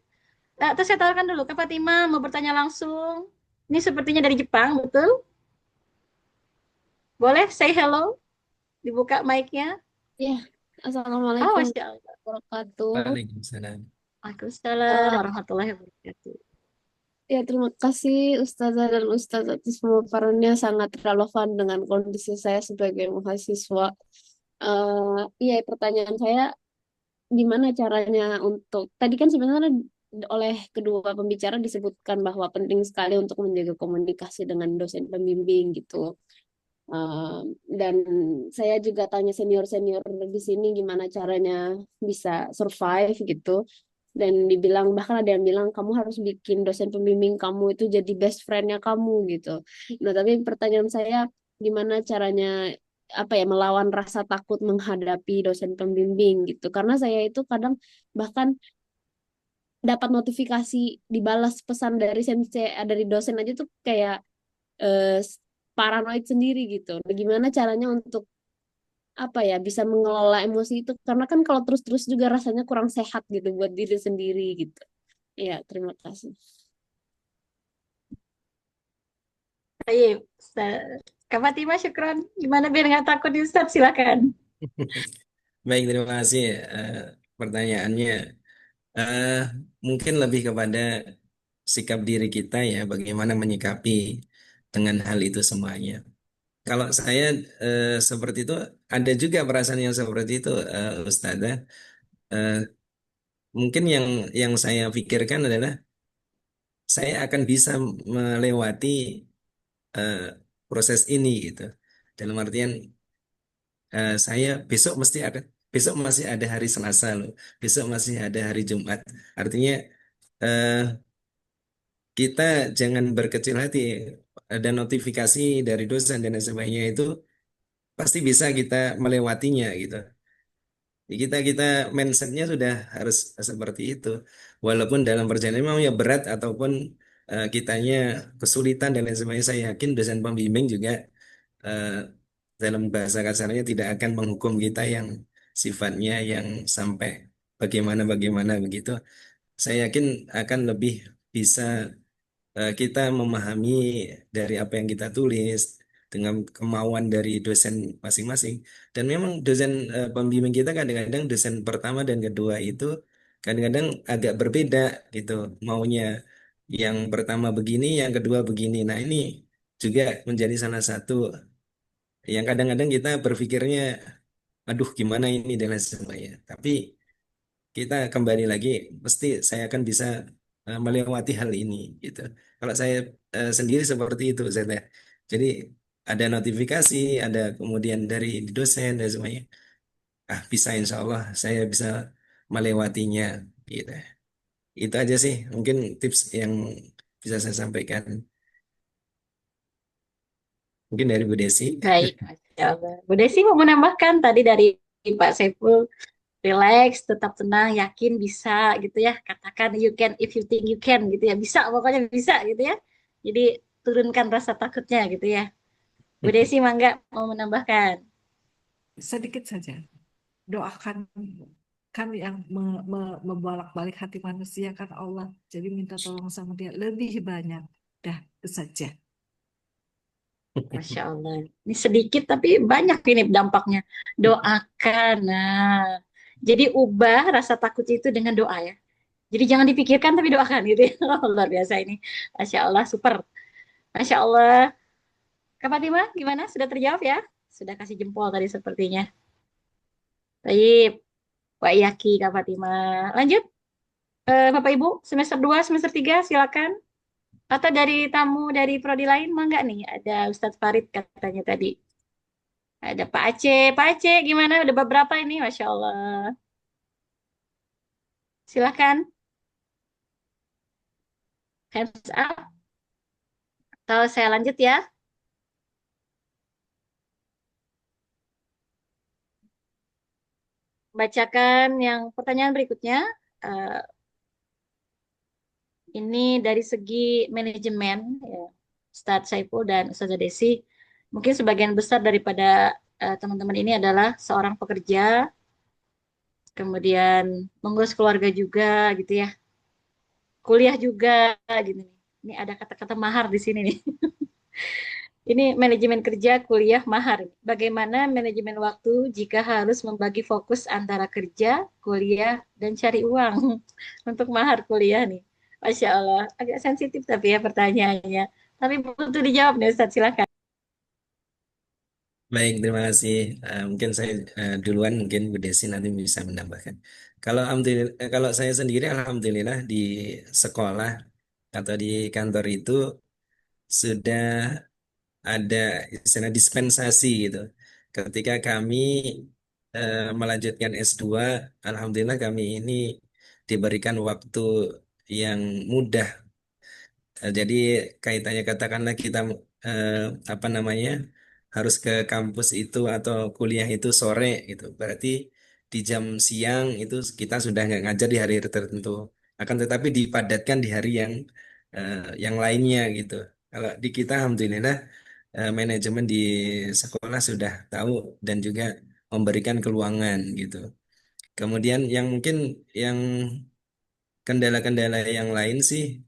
Nah, terus saya tawarkan dulu, Kak Fatimah mau bertanya langsung. Ini sepertinya dari Jepang, betul? Boleh say hello? Dibuka mic-nya. Ya, Oh, Assalamualaikum Masya Allah. warahmatullahi wabarakatuh. Waalaikumsalam. Waalaikumsalam Eh, warahmatullahi wabarakatuh. ya, terima kasih Ustazah dan Ustaz atas pemaparannya sangat relevan dengan kondisi saya sebagai mahasiswa. Iya, pertanyaan saya, gimana caranya untuk, tadi kan sebenarnya oleh kedua pembicara disebutkan bahwa penting sekali untuk menjaga komunikasi dengan dosen pembimbing gitu. Dan saya juga tanya senior-senior di sini gimana caranya bisa survive gitu. Dan dibilang, bahkan ada yang bilang kamu harus bikin dosen pembimbing kamu itu jadi best friend-nya kamu gitu. Nah, tapi pertanyaan saya, gimana caranya apa ya melawan rasa takut menghadapi dosen pembimbing gitu. Karena saya itu kadang bahkan dapat notifikasi dibalas pesan dari sensei, dari dosen aja tuh kayak eh, paranoid sendiri gitu. Nah, gimana caranya untuk apa ya bisa mengelola emosi itu karena kan kalau terus-terus juga rasanya kurang sehat gitu buat diri sendiri gitu. Ya, terima kasih. Baik, Kak Fatimah, syukron. Gimana biar nggak takut di Ustaz? Silakan. Baik, terima kasih pertanyaannya. Eh, Mungkin lebih kepada sikap diri kita ya, bagaimana menyikapi dengan hal itu semuanya. Kalau saya seperti itu, ada juga perasaan yang seperti itu, Ustazah. Eh, Mungkin yang saya pikirkan adalah saya akan bisa melewati eh, proses ini gitu. Dalam artian saya besok masih ada hari Selasa loh, besok masih ada hari Jumat. Artinya eh, kita jangan berkecil hati. Ada notifikasi dari dosen dan lain sebagainya itu pasti bisa kita melewatinya gitu. Kita kita mindsetnya sudah harus seperti itu. Walaupun dalam perjalanan memang ya berat ataupun kitanya kesulitan dan lain sebagainya, saya yakin dosen pembimbing juga eh, dalam bahasa kasarnya tidak akan menghukum kita yang sifatnya yang sampai bagaimana begitu. Saya yakin akan lebih bisa kita memahami dari apa yang kita tulis dengan kemauan dari dosen masing-masing. Dan memang dosen pembimbing kita kadang-kadang dosen pertama dan kedua itu kadang-kadang agak berbeda gitu maunya. Yang pertama begini, yang kedua begini. Nah, ini juga menjadi salah satu yang kadang-kadang kita berpikirnya, aduh gimana ini dan lain sebagainya. Tapi kita kembali lagi, pasti saya akan bisa melewati hal ini gitu. Kalau saya sendiri seperti itu, Zeta. Jadi ada notifikasi, ada kemudian dari dosen dan semuanya. Ah, bisa insya Allah saya bisa melewatinya gitu. Itu aja sih mungkin tips yang bisa saya sampaikan. Mungkin dari Bu Desi. Baik, Masya Allah. Bu Desi mau menambahkan tadi dari Pak Saiful, relax, tetap tenang, yakin bisa gitu ya. Katakan you can if you think you can gitu ya. Bisa, pokoknya bisa gitu ya. Jadi turunkan rasa takutnya gitu ya. Bu Desi mangga mau menambahkan. Sedikit saja. Doakan kan yang membolak-balik hati manusia kan Allah. Jadi minta tolong sama dia lebih banyak. Dah, itu saja. Masya Allah. Ini sedikit tapi banyak ini dampaknya. Doakan. Nah, jadi ubah rasa takut itu dengan doa ya. Jadi jangan dipikirkan tapi doakan gitu ya. Luar biasa ini. Masya Allah, super. Masya Allah. Kak Fatimah, gimana? Sudah terjawab ya? Sudah kasih jempol tadi sepertinya. Baik. Wak Yaki, Kak Fatimah. Lanjut. Bapak Ibu, semester 2, semester 3, silakan. Atau dari tamu dari prodi lain, mah enggak nih? Ada Ustadz Farid katanya tadi. Ada Pak Aceh. Pak Aceh, gimana? Udah beberapa ini, Masya Allah. Silakan. Hands up. Atau saya lanjut ya. Bacakan yang pertanyaan berikutnya. Eh, ini dari segi manajemen, ya, Ustadz Saiful dan Ustazah Desi. Mungkin sebagian besar daripada teman-teman ini adalah seorang pekerja, kemudian mengurus keluarga juga, gitu ya. Kuliah juga, gitu nih. Ini ada kata-kata mahar di sini nih. Ini manajemen kerja kuliah mahar. Bagaimana manajemen waktu jika harus membagi fokus antara kerja, kuliah, dan cari uang untuk mahar kuliah nih. Masya Allah, agak sensitif tapi ya pertanyaannya. Tapi butuh dijawab nih Ustadz, silakan. Baik, terima kasih. Mungkin saya duluan, mungkin Bu Desi nanti bisa menambahkan. Kalau alhamdulillah, kalau saya sendiri, alhamdulillah di sekolah atau di kantor itu sudah ada istilah dispensasi gitu. Ketika kami melanjutkan S2, alhamdulillah kami ini diberikan waktu yang mudah. Jadi kaitannya katakanlah kita eh, apa namanya harus ke kampus itu atau kuliah itu sore gitu. Berarti di jam siang itu kita sudah nggak ngajar di hari tertentu. Akan tetapi dipadatkan di hari eh, yang lainnya gitu. Kalau di kita alhamdulillah manajemen di sekolah sudah tahu dan juga memberikan keluangan gitu. Kemudian yang mungkin yang kendala-kendala yang lain sih,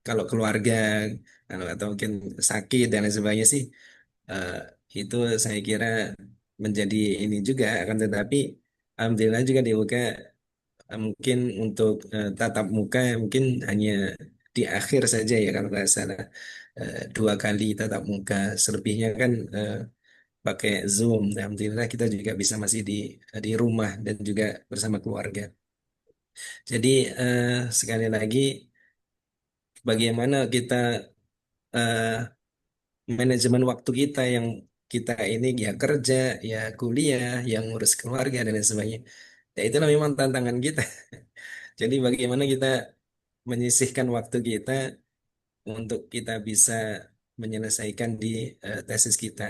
kalau keluarga atau mungkin sakit dan lain sebagainya sih, eh, itu saya kira menjadi ini juga. Akan tetapi alhamdulillah juga dibuka mungkin untuk tatap muka mungkin hanya di akhir saja ya kalau nggak salah, 2 kali tatap muka, selebihnya kan pakai Zoom. Alhamdulillah kita juga bisa masih di rumah dan juga bersama keluarga. Jadi sekali lagi bagaimana kita eh, manajemen waktu kita yang kita ini ya kerja, ya kuliah, yang ngurus keluarga dan lain sebagainya. Ya itulah memang tantangan kita. Jadi bagaimana kita menyisihkan waktu kita untuk kita bisa menyelesaikan di tesis kita.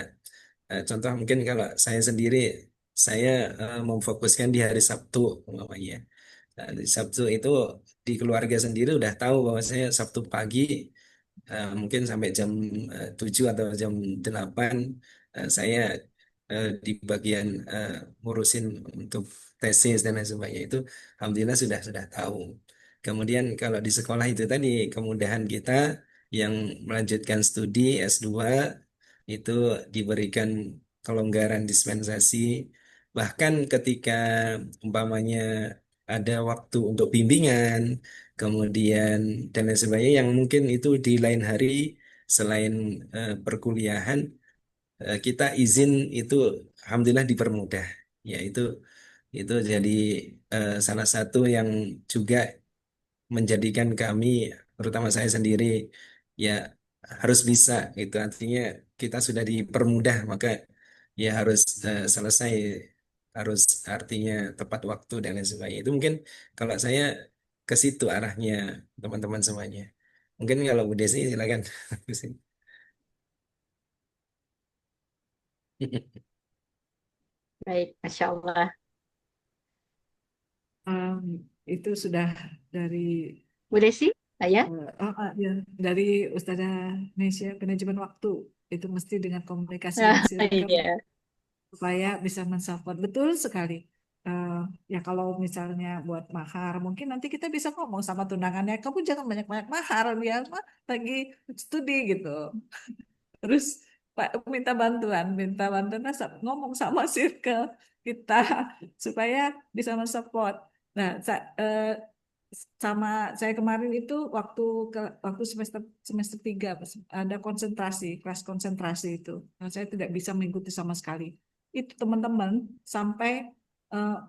Contoh mungkin kalau saya sendiri, saya memfokuskan di hari Sabtu umpamanya. Nah, di Sabtu itu di keluarga sendiri udah tahu bahwa saya Sabtu pagi mungkin sampai jam 7 atau jam 8 saya di bagian ngurusin untuk tesis dan lain sebagainya itu alhamdulillah sudah tahu. Kemudian kalau di sekolah itu tadi kemudahan kita yang melanjutkan studi S2 itu diberikan kelonggaran dispensasi, bahkan ketika umpamanya ada waktu untuk bimbingan, kemudian dan lain sebagainya yang mungkin itu di lain hari selain perkuliahan, kita izin itu alhamdulillah dipermudah. Ya itu jadi salah satu yang juga menjadikan kami, terutama saya sendiri, ya harus bisa itu artinya kita sudah dipermudah maka ya harus selesai, harus artinya tepat waktu dan lain sebagainya. Itu mungkin kalau saya ke situ arahnya teman-teman semuanya. Mungkin kalau Bu Desi silakan. Baik, Masya Allah. Itu sudah dari Bu Desi, saya? ya, dari Ustazah Nesya, manajemen waktu itu mesti dengan komunikasi Nah, yang circle iya. supaya bisa mensupport. Betul sekali. Eh, ya kalau misalnya buat mahar, mungkin nanti kita bisa ngomong sama tunangannya, kamu jangan banyak-banyak mahar, biar mah lagi studi gitu. Terus Pak minta bantuan ngomong sama circle kita supaya bisa mensupport. Nah, sama saya kemarin itu waktu semester semester 3 ada konsentrasi, kelas konsentrasi itu. Nah, saya tidak bisa mengikuti sama sekali. Itu teman-teman sampai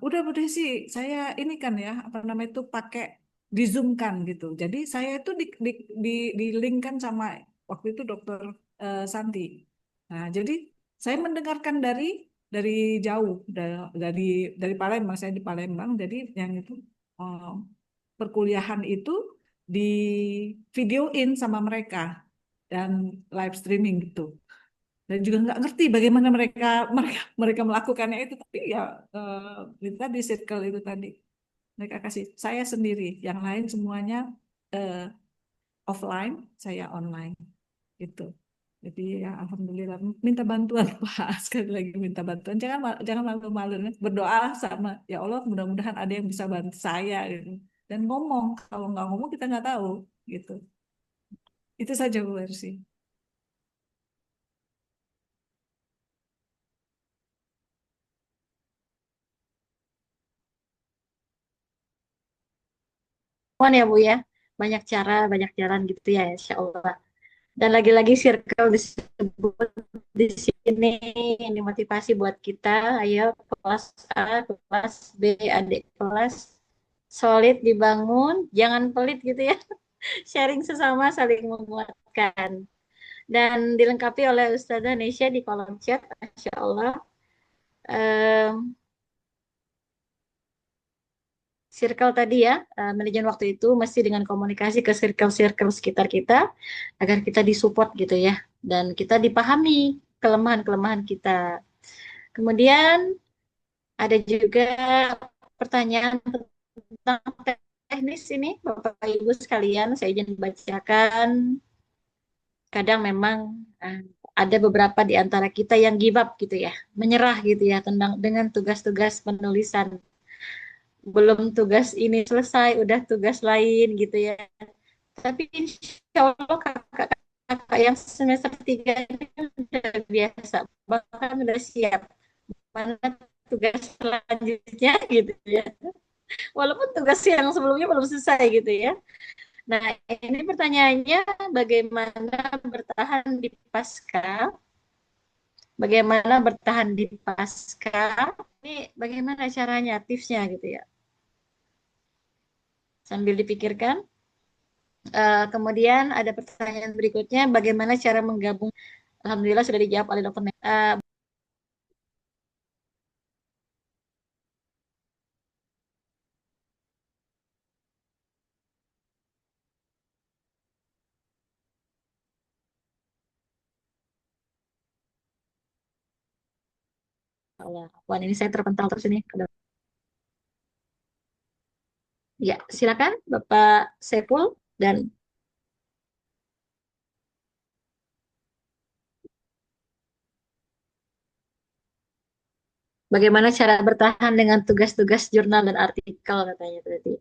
udah Bu Desi, saya ini kan ya apa namanya itu pakai di Zoom kan gitu. Jadi saya itu di link kan sama waktu itu dokter Santi. Nah, jadi saya mendengarkan dari jauh dari dari Palembang, saya di Palembang. Jadi yang itu eh, perkuliahan itu di videoin sama mereka dan live streaming gitu. Dan juga nggak ngerti bagaimana mereka mereka mereka melakukannya itu, tapi ya itu tadi circle itu tadi mereka kasih saya sendiri, yang lain semuanya eh, offline, saya online gitu. Jadi ya alhamdulillah minta bantuan Pak, sekali lagi minta bantuan. Jangan malu-malu, berdoa sama ya Allah mudah-mudahan ada yang bisa bantu saya gitu. Dan ngomong, kalau nggak ngomong kita nggak tahu gitu. Itu saja Bu Ersi. kemampuan ya Bu ya. Banyak cara, banyak jalan gitu ya insya Allah. Dan lagi-lagi circle disebut di sini ini motivasi buat kita. Ayo kelas A, kelas B, adik kelas solid dibangun, jangan pelit gitu ya. Sharing sesama saling menguatkan. Dan dilengkapi oleh Ustazah Nesya di kolom chat, Masya Allah. Em, Circle tadi ya, manajemen waktu itu mesti dengan komunikasi ke circle-circle sekitar kita agar kita disupport gitu ya dan kita dipahami kelemahan-kelemahan kita. Kemudian ada juga pertanyaan tentang teknis ini Bapak Ibu sekalian, saya izin bacakan. Kadang memang eh, ada beberapa di antara kita yang give up gitu ya, menyerah gitu ya tentang dengan tugas-tugas penulisan. Belum tugas ini selesai, udah tugas lain gitu ya. Tapi insya Allah kakak-kakak yang semester 3 ini udah biasa, bahkan udah siap mana tugas selanjutnya gitu ya. Walaupun tugas yang sebelumnya belum selesai gitu ya. Nah, ini pertanyaannya bagaimana bertahan di pasca? Bagaimana bertahan di pasca? Ini bagaimana caranya, tipsnya gitu ya. Sambil dipikirkan. Kemudian ada pertanyaan berikutnya, bagaimana cara menggabung? Alhamdulillah sudah dijawab oleh Dokter. Allah, Wan, ini saya terpental terus ini. Ya, silakan Bapak Saiful dan bagaimana cara bertahan dengan tugas-tugas jurnal dan artikel katanya tadi.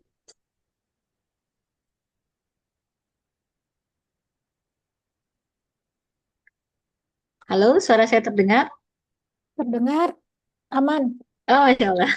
Halo, suara saya terdengar? Terdengar aman. Oh, Masya Allah.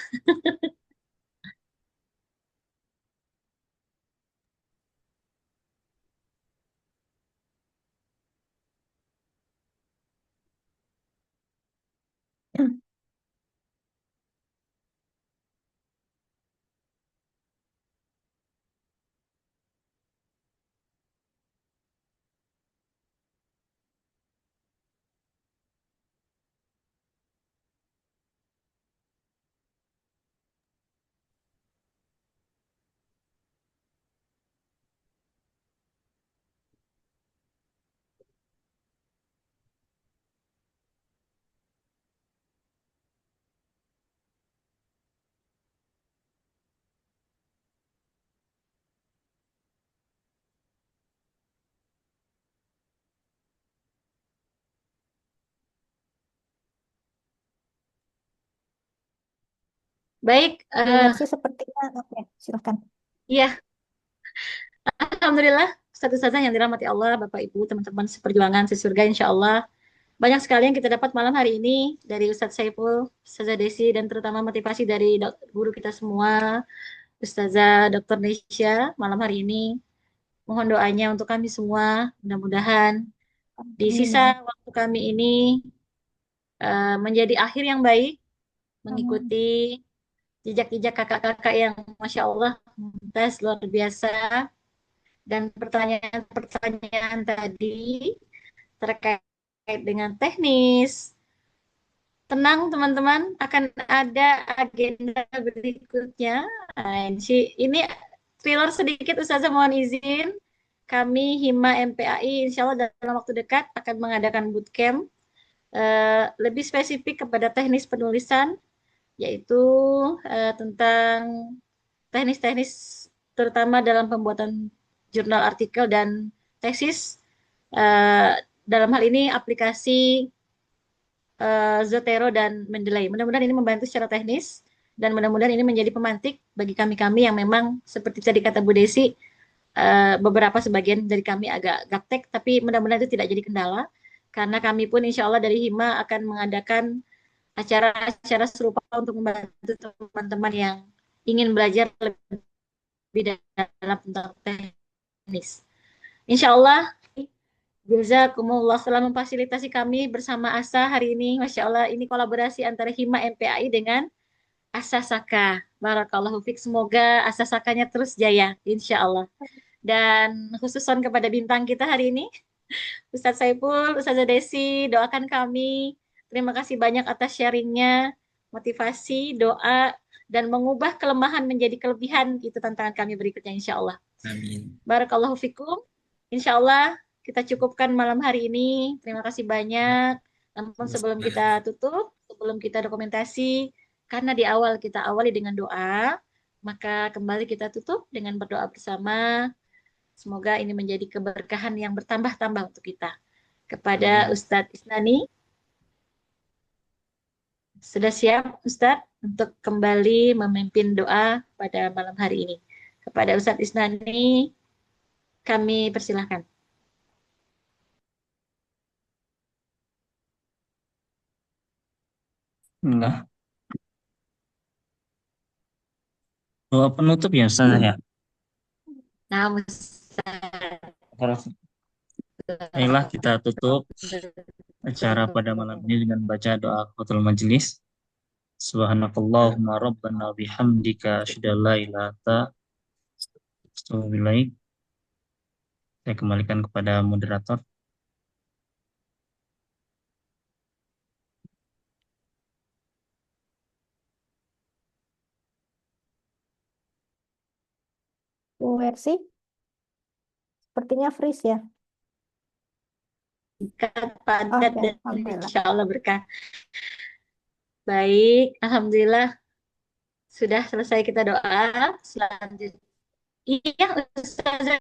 Baik, Dengar sih sepertinya. Oke, silakan. iya, Alhamdulillah, Ustazah yang dirahmati Allah, Bapak Ibu, teman-teman seperjuangan sesurga, insya Allah. Banyak sekali yang kita dapat malam hari ini dari Ustadz Saiful, Ustazah Desi, dan terutama motivasi dari guru kita semua, Ustazah Dr. Nesya, malam hari ini. Mohon doanya untuk kami semua, mudah-mudahan di sisa Amin. waktu kami ini menjadi akhir yang baik, mengikuti Amin. jejak-jejak kakak-kakak yang Masya Allah, mumtaz, luar biasa. Dan pertanyaan-pertanyaan tadi terkait dengan teknis, tenang teman-teman, akan ada agenda berikutnya. Ini thriller sedikit, Ustazah mohon izin. Kami Hima MPAI insya Allah dalam waktu dekat akan mengadakan bootcamp lebih spesifik kepada teknis penulisan, yaitu tentang teknis-teknis terutama dalam pembuatan jurnal artikel dan tesis. Eh, dalam hal ini aplikasi Zotero dan Mendeley. Mudah-mudahan ini membantu secara teknis dan mudah-mudahan ini menjadi pemantik bagi kami-kami yang memang seperti tadi kata Bu Desi, beberapa sebagian dari kami agak gaptek, tapi mudah-mudahan itu tidak jadi kendala karena kami pun insya Allah dari Hima akan mengadakan acara-acara serupa untuk membantu teman-teman yang ingin belajar lebih dalam tentang teknis. Insya Allah, jazakumullah telah memfasilitasi kami bersama Asa hari ini. Masya Allah, ini kolaborasi antara Hima MPAI dengan Asa Saka. Barakallahu fiq. Semoga Asa Sakanya terus jaya, insya Allah. Dan khususon kepada bintang kita hari ini, Ustadz Saiful, Ustazah Desi, doakan kami. Terima kasih banyak atas sharingnya, motivasi, doa, dan mengubah kelemahan menjadi kelebihan. Itu tantangan kami berikutnya, insya Allah. Amin. Barakallahu fikum. Insya Allah kita cukupkan malam hari ini. Terima kasih banyak. Namun sebelum kita tutup, sebelum kita dokumentasi, karena di awal kita awali dengan doa, maka kembali kita tutup dengan berdoa bersama. Semoga ini menjadi keberkahan yang bertambah-tambah untuk kita. Kepada Amin. Ustadz Isnani, sudah siap Ustadz untuk kembali memimpin doa pada malam hari ini. Kepada Ustadz Isnani, kami persilahkan. Enggak. Doa penutup ya Ustaz ya. Nah, Ustadz. Baiklah kita tutup acara pada malam ini dengan baca doa Qatul Majlis. Subhanakallahumma rabbana bihamdika asyhadu an la ilaha illa anta astaghfiruka wa atubu ilaik. Saya kembalikan kepada moderator. Bu Mercy, sepertinya freeze ya. Padat Oke, dan alhamdulillah. insya Allah berkah. Baik, alhamdulillah sudah selesai kita doa. Selanjutnya, iya Ustazah